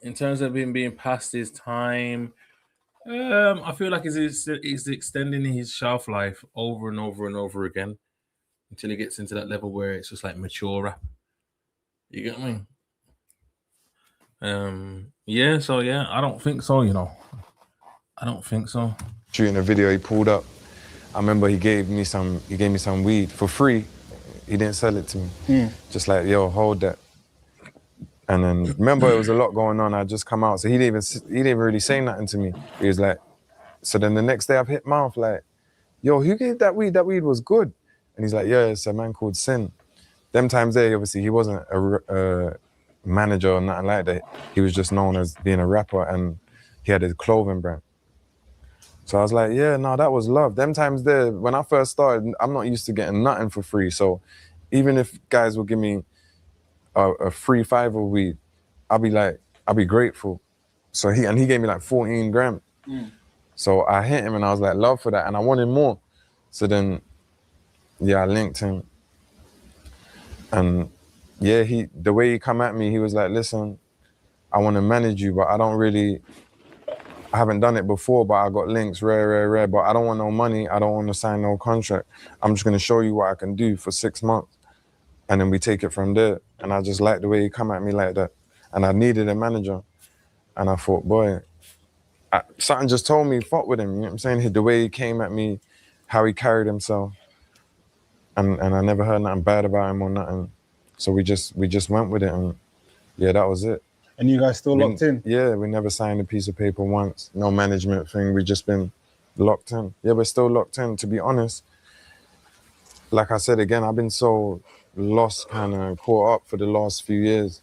In terms of him being past his time, I feel like he's extending his shelf life over and over and over again until he gets into that level where it's just like mature rap. You get me? I don't think so, I don't think so. Shooting a video, he pulled up. I remember he gave me some weed for free. He didn't sell it to me. Just like, yo, hold that. And then remember, there was a lot going on. I just come out, so he didn't even really say nothing to me. He was like, so then the next day I've hit Mouth like, yo, who gave that weed? That weed was good. And he's like, yeah, it's a man called Sin. Them times there, obviously, he wasn't a manager or nothing like that. He was just known as being a rapper, and he had his clothing brand. So I was like, yeah, no, that was love. Them times there, when I first started, I'm not used to getting nothing for free. So even if guys will give me a free 5 of weed, I'll be grateful. So he gave me like 14 grams. So I hit him and I was like, love for that. And I wanted more. So then, I linked him. And the way he come at me, he was like, listen, I want to manage you, but I I haven't done it before, but I got links, rare, but I don't want no money. I don't want to sign no contract. I'm just going to show you what I can do for 6 months. And then we take it from there. And I just like the way he come at me like that. And I needed a manager. And I thought, boy, something just told me, fuck with him. You know what I'm saying? The way he came at me, how he carried himself. And I never heard nothing bad about him or nothing. So we just went with it. And yeah, that was it. And you guys still locked in? Yeah, we never signed a piece of paper once. No management thing. We just been locked in. Yeah, we're still locked in. To be honest, like I said again, I've been so lost, kind of caught up for the last few years.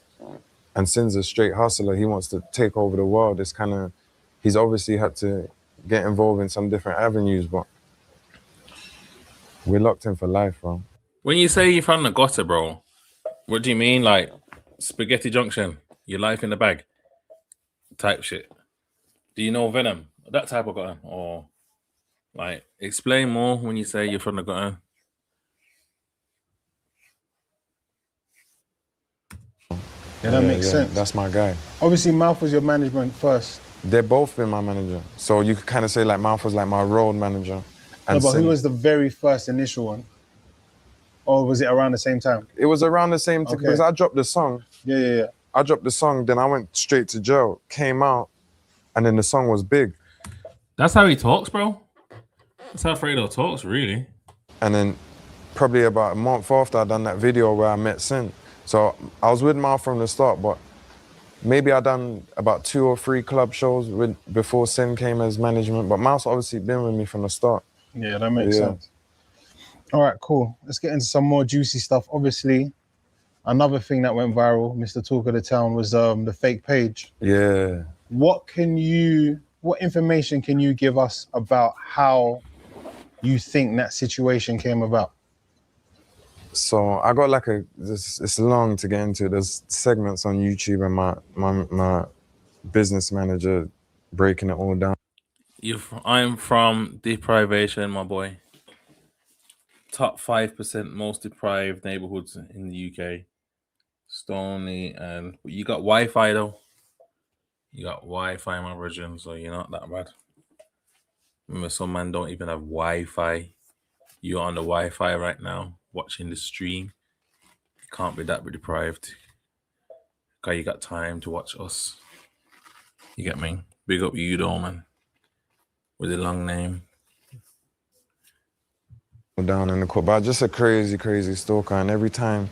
And Sin's a straight hustler. He wants to take over the world. It's kind of, he's obviously had to get involved in some different avenues, but we're locked in for life, bro. When you say you're from the gutter, bro, what do you mean? Like Spaghetti Junction, your life in the bag type shit? Do you know Venom? That type of gutter? Or like explain more when you say you're from the gutter? Yeah, that makes sense. That's my guy. Obviously, Mouth was your management first. They've both been my manager. So you could kind of say like Mouth was like my road manager. No, but who was the very first initial one? Or was it around the same time? It was around the same time because I dropped the song. Yeah. I dropped the song, then I went straight to jail, came out, and then the song was big. That's how he talks, bro. That's how Fredo talks, really. And then probably about a month after I done that video where I met Sin. So I was with Mouth from the start, but maybe I done about 2 or 3 club shows before Sin came as management. But Mouth's obviously been with me from the start. Yeah, that makes sense. All right, cool. Let's get into some more juicy stuff. Obviously, another thing that went viral, Mr. Talk of the Town, was the fake page. Yeah. What information can you give us about how you think that situation came about? So I got like it's long to get into. There's segments on YouTube and my business manager breaking it all down. I'm from deprivation, my boy. Top 5% most deprived neighborhoods in the UK. Stoney, and you got Wi-Fi though. You got Wi-Fi, my virgin, so you're not that bad. Remember, some man don't even have Wi-Fi. You're on the Wi-Fi right now, watching the stream. You can't be that deprived. Because you got time to watch us. You get me? Big up you though, man. With a long name. Down in the court, but just a crazy stalker. And every time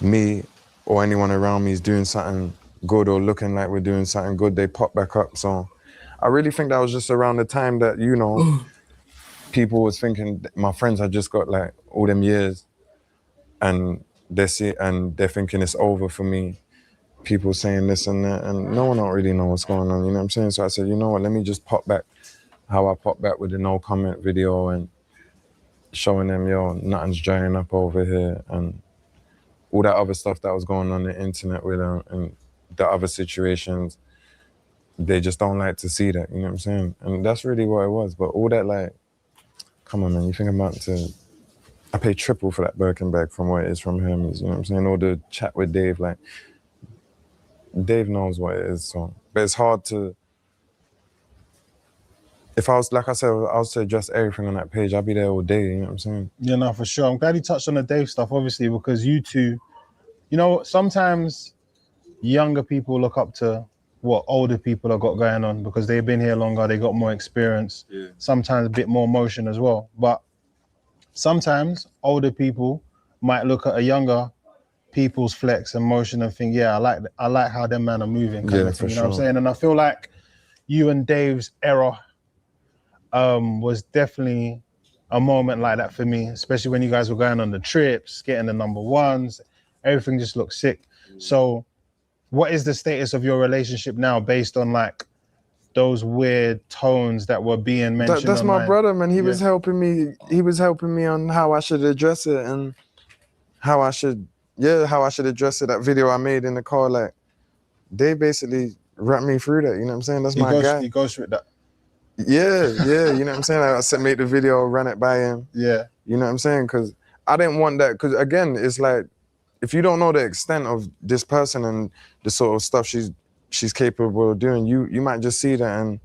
me or anyone around me is doing something good or looking like we're doing something good, they pop back up. So I really think that was just around the time that, you know, people was thinking, my friends had just got like all them years and they're thinking it's over for me. People saying this and that, and no one don't really know what's going on, you know what I'm saying? So I said, you know what, let me just pop back how I popped back with the no comment video and showing them, yo, nothing's drying up over here, and all that other stuff that was going on the internet with them and the other situations. They just don't like to see that, you know what I'm saying? And that's really what it was. But all that, like, come on, man, you think I'm about to, I pay triple for that Birkin bag from what it is from Hermes, you know what I'm saying? Or the chat with Dave, like, Dave knows what it is, so. But it's hard to, if I was, like I said, I was to address everything on that page, I'd be there all day, you know what I'm saying? Yeah, no, for sure. I'm glad you touched on the Dave stuff, obviously, because you two, you know, sometimes younger people look up to what older people have got going on because they've been here longer, they got more experience, sometimes a bit more motion as well. But sometimes older people might look at a younger people's flex and motion and think, yeah, I like how them man are moving, kind of thing, you know what I'm saying? And I feel like you and Dave's era was definitely a moment like that for me, especially when you guys were going on the trips, getting the number ones, everything just looked sick. So what is the status of your relationship now based on like those weird tones that were being mentioned? That's online? My brother, man. He was helping me on how I should address it and how I should address it. That video I made in the car, like, they basically ran me through that, you know what I'm saying? That's my guy. He goes through that. Yeah, you know what I'm saying? I said, make the video, run it by him. Yeah. You know what I'm saying? Because I didn't want that, because again, it's like, if you don't know the extent of this person and the sort of stuff she's capable of doing, you might just see that and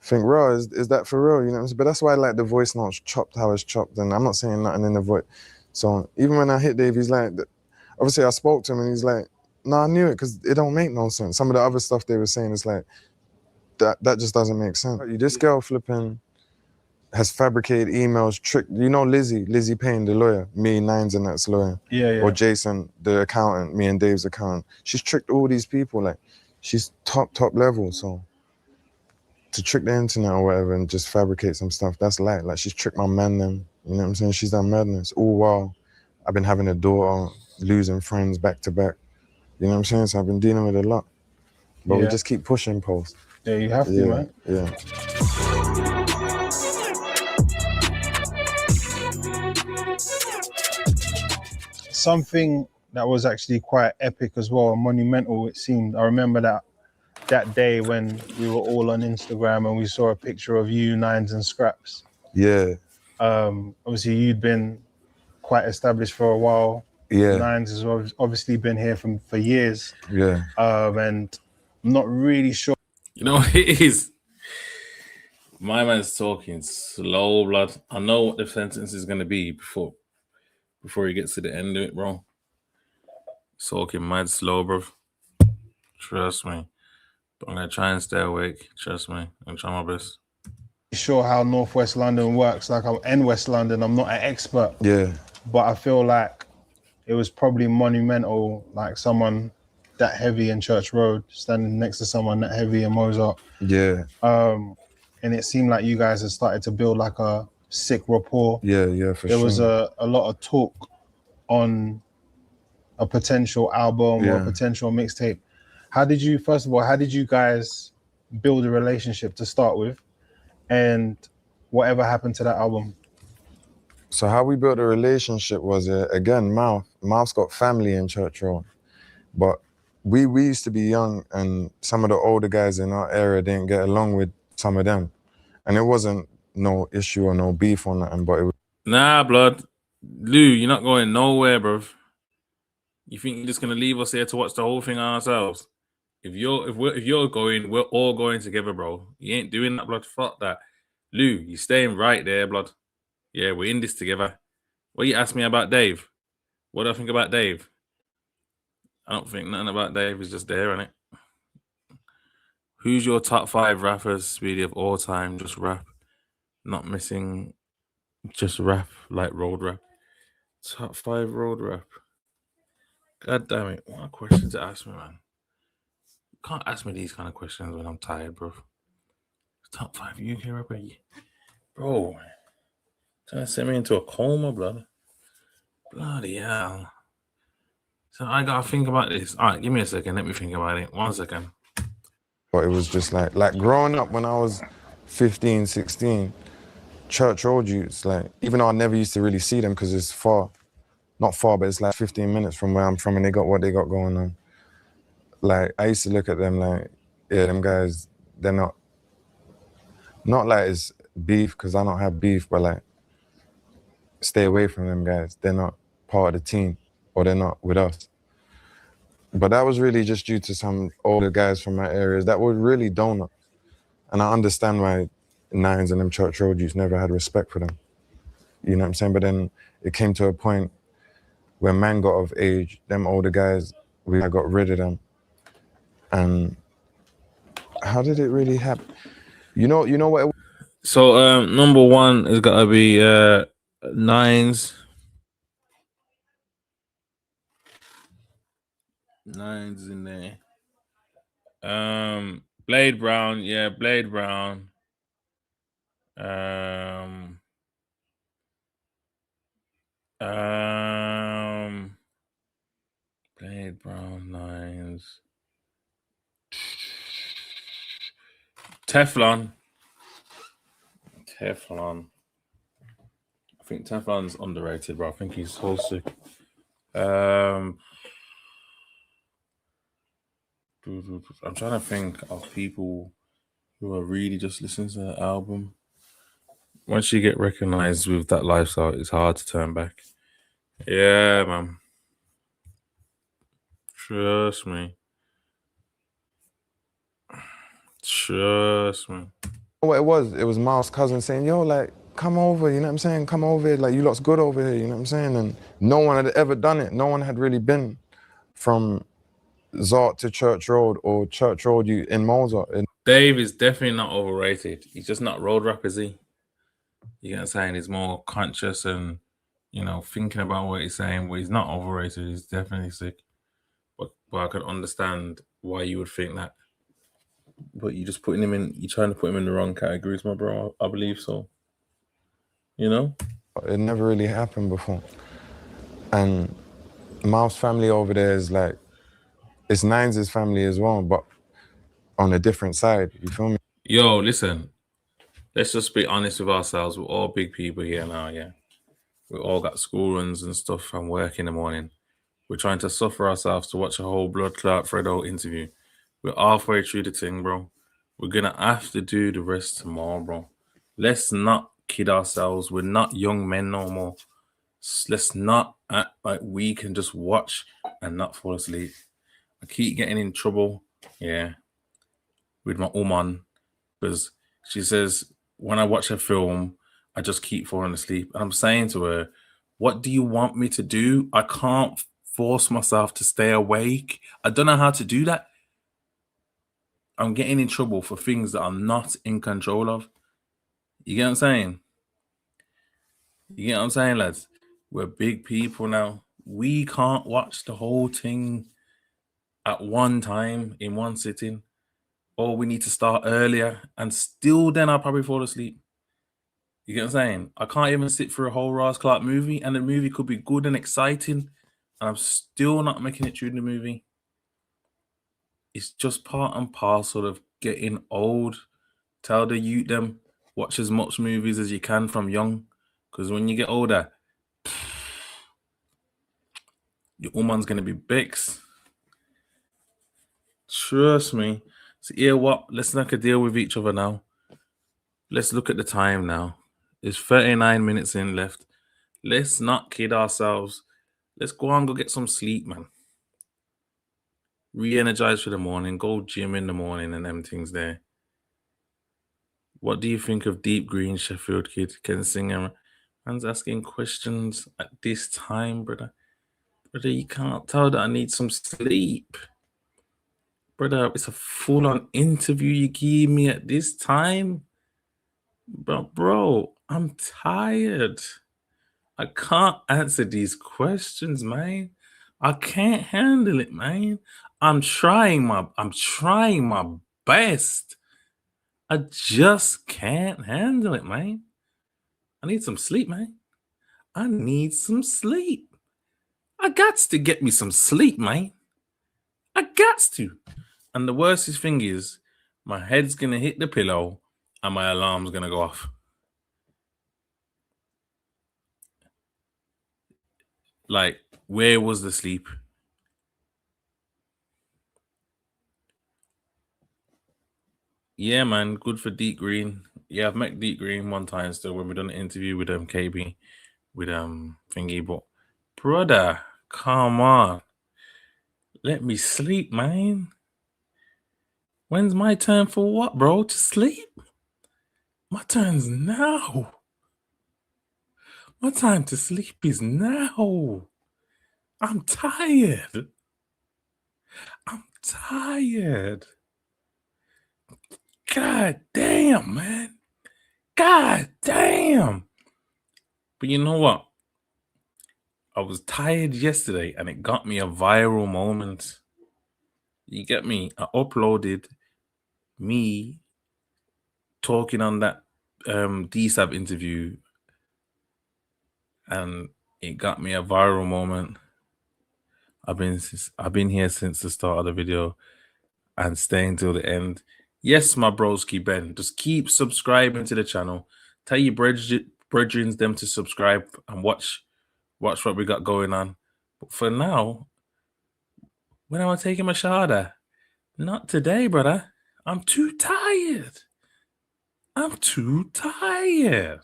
think, "Raw, is that for real?" You know what I'm saying? But that's why I like the voice notes chopped how it's chopped, and I'm not saying nothing in the voice. So even when I hit Dave, he's like, obviously I spoke to him, and he's like, "No, I knew it because it don't make no sense." Some of the other stuff they were saying is like, that just doesn't make sense. This girl flipping has fabricated emails, tricked. You know Lizzie Payne, the lawyer, me, Nines and that's lawyer. Yeah. Or Jason, the accountant, me and Dave's accountant. She's tricked all these people. Like, she's top level. So to trick the internet or whatever and just fabricate some stuff, that's light. Like, she's tricked my man them. You know what I'm saying? She's done madness. All while I've been having a daughter, losing friends back to back. You know what I'm saying? So I've been dealing with a lot. But we just keep pushing, Post. Yeah, you have to, man. Yeah. Something that was actually quite epic as well, and monumental, it seemed. I remember that day when we were all on Instagram and we saw a picture of you, Nines and Scraps. Yeah. Obviously you'd been quite established for a while. Yeah. Nines has obviously been here for years. Yeah. And I'm not really sure. You know what it is? My man's talking slow, blood. I know what the sentence is going to be before he gets to the end of it, bro. He's talking mad slow, bro. Trust me. But I'm going to try and stay awake. Trust me. I'm going to try my best. Sure how Northwest London works. Like, I'm in West London. I'm not an expert. Yeah. But I feel like it was probably monumental, like someone that heavy in Church Road standing next to someone that heavy in Mozart. Yeah. And it seemed like you guys had started to build like a sick rapport. Yeah, for sure. There was a lot of talk on a potential album or a potential mixtape. First of all, how did you guys build a relationship to start with? And whatever happened to that album? So how we built a relationship was, again, Mouth's got family in Church Road. But we used to be young, and some of the older guys in our area didn't get along with some of them. And it wasn't no issue or no beef or nothing, but it was... Nah, blood. Lou, you're not going nowhere, bro. You think you're just going to leave us here to watch the whole thing ourselves? If you're going, we're all going together, bro. You ain't doing that, blood. Fuck that. Lou, you're staying right there, blood. Yeah, we're in this together. What you ask me about Dave? What do I think about Dave? I don't think nothing about Dave. Is just there, innit? Who's your top 5 rappers, Speedy, of all time? Just rap. Not missing. Just rap, like road rap. Top 5 road rap. God damn it. What a question to ask me, man. You can't ask me these kind of questions when I'm tired, bro. Top 5 UK rapper. Bro, trying to send me into a coma, blood. Bloody hell. So I gotta think about this. All right, give me a second. Let me think about it. 1 second. But it was just like growing up when I was 15, 16, Church Road youths, like, even though I never used to really see them because it's far, not far, but it's like 15 minutes from where I'm from, and they got what they got going on. Like, I used to look at them like, yeah, them guys, they're not like it's beef, because I don't have beef, but like, stay away from them guys. They're not part of the team, or they're not with us. But that was really just due to some older guys from my areas that were really donuts. And I understand why Nines and them Church Road youths never had respect for them. You know what I'm saying? But then it came to a point where man got of age, them older guys, we got rid of them. And how did it really happen? You know what? So number 1 is gotta be Nines. Nines in there. Blade Brown, yeah, Blade Brown. Blade Brown, Nines. Teflon. I think Teflon's underrated, bro. I think he's so sick. I'm trying to think of people who are really just listening to the album. Once you get recognized with that lifestyle, it's hard to turn back. Yeah, man. Trust me. What it was Miles' cousin saying, yo, like, come over, you know what I'm saying? Come over here, like, you lot's good over here, you know what I'm saying? And no one had ever done it. No one had really been from Zart to Church Road or Church Road in Mozart. And Dave is definitely not overrated. He's just not road rap, is he? You know what I'm saying? He's more conscious and, you know, thinking about what he's saying, but he's not overrated. He's definitely sick. But I could understand why you would think that. But you're just putting him in, you're trying to put him in the wrong categories, my bro. I believe so. You know? it never really happened before. And Miles' family over there is like, it's Nines' family as well, but on a different side, you feel me? Yo, listen, let's just be honest with ourselves. We're all big people here now, yeah. We all got school runs and stuff and work in the morning. We're trying to suffer ourselves to watch a whole blood clot Fredo interview. We're halfway through the thing, bro. We're gonna have to do the rest tomorrow, bro. Let's not kid ourselves. We're not young men no more. Let's not act like we can just watch and not fall asleep. I keep getting in trouble, yeah, with my woman because she says when I watch a film, I just keep falling asleep. And I'm saying to her, what do you want me to do? I can't force myself to stay awake. I don't know how to do that. I'm getting in trouble for things that I'm not in control of. You get what I'm saying? You get what I'm saying, lads? We're big people now. We can't watch the whole thing at one time in one sitting. Or we need to start earlier. And still then I'll probably fall asleep. You get what I'm saying? I can't even sit through a whole Ross Clark movie, and the movie could be good and exciting, and I'm still not making it through the movie. It's just part and parcel of getting old. Tell the youth them, watch as much movies as you can from young, because when you get older, your woman's going to be bix. Trust me. So, yeah, what? Let's make a deal with each other now. Let's look at the time now. There's 39 minutes in left. Let's not kid ourselves. Let's go and go get some sleep, man. Re-energize for the morning. Go gym in the morning and them things there. What do you think of Deep Green Sheffield kid? Can sing him. Man's asking questions at this time, brother. Brother, you can't tell that I need some sleep. Brother, it's a full-on interview you give me at this time. But bro, I'm tired. I can't answer these questions, man. I can't handle it, man. I'm trying my best. I just can't handle it, man. I need some sleep, man. I need some sleep. I got to get me some sleep, man. I got to. And the worst thing is, my head's gonna hit the pillow and my alarm's gonna go off. Like, where was the sleep? Yeah, man, good for Deep Green. Yeah, I've met Deep Green one time still when we done an interview with KB, with thingy. But brother, come on, let me sleep, man. When's my turn for what, bro? To sleep? My turn's now. My time to sleep is now. I'm tired. I'm tired. God damn, man. God damn. But you know what? I was tired yesterday and it got me a viral moment. You get me? I uploaded me talking on that DSAB interview and it got me a viral moment. I've been here since the start of the video and staying till the end. Yes, my broski Ben, just keep subscribing to the channel. Tell your brethren them to subscribe and watch what we got going on. But for now, when am I taking my shahada? Not today, brother. I'm too tired. I'm too tired.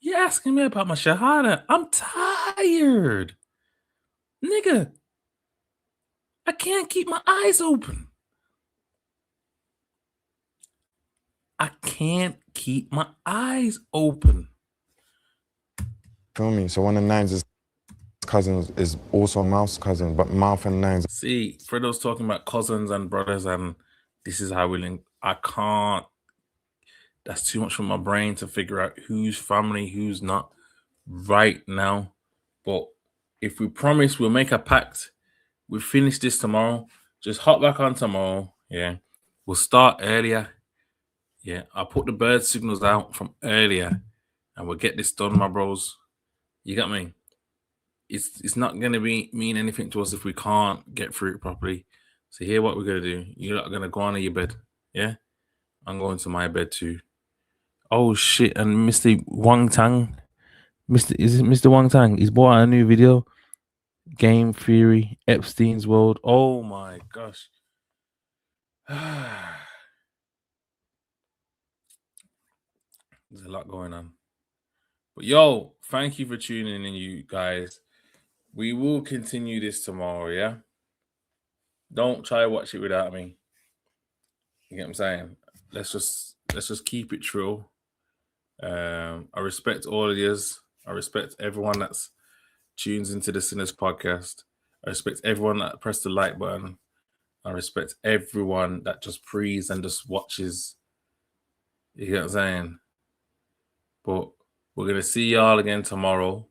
You're asking me about my shahada. I'm tired. Nigga, I can't keep my eyes open. I can't keep my eyes open. Feel me? So one of Nines' cousins is also Mouth's cousin, but Mouth and Nines. See, Fredo's talking about cousins and brothers, and this is how we link. I can't. That's too much for my brain to figure out who's family, who's not right now. But if we promise, we'll make a pact. We'll finish this tomorrow. Just hop back on tomorrow. Yeah. We'll start earlier. Yeah. I'll put the bird signals out from earlier and we'll get this done, my bros. You got me? It's not going to mean anything to us if we can't get through it properly. So here what we're going to do. You're not going to go on to your bed. Yeah. I'm going to my bed too. Oh shit! And Mr. Wang Tang, is it Mr. Wang Tang? He's bought out a new video. Game Theory, Epstein's World. Oh my gosh! There's a lot going on. But yo, thank you for tuning in, you guys. We will continue this tomorrow. Yeah. Don't try to watch it without me. You get what I'm saying? Let's just keep it true. I respect all of yous. I respect everyone that's tunes into the Sinners podcast. I respect everyone that pressed the like button. I respect everyone that just prays and just watches. You get what I'm saying? But we're going to see y'all again tomorrow.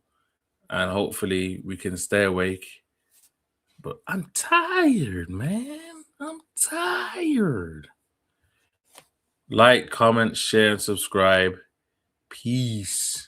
And hopefully we can stay awake. But I'm tired, man. I'm tired. Like, comment, share, and subscribe. Peace.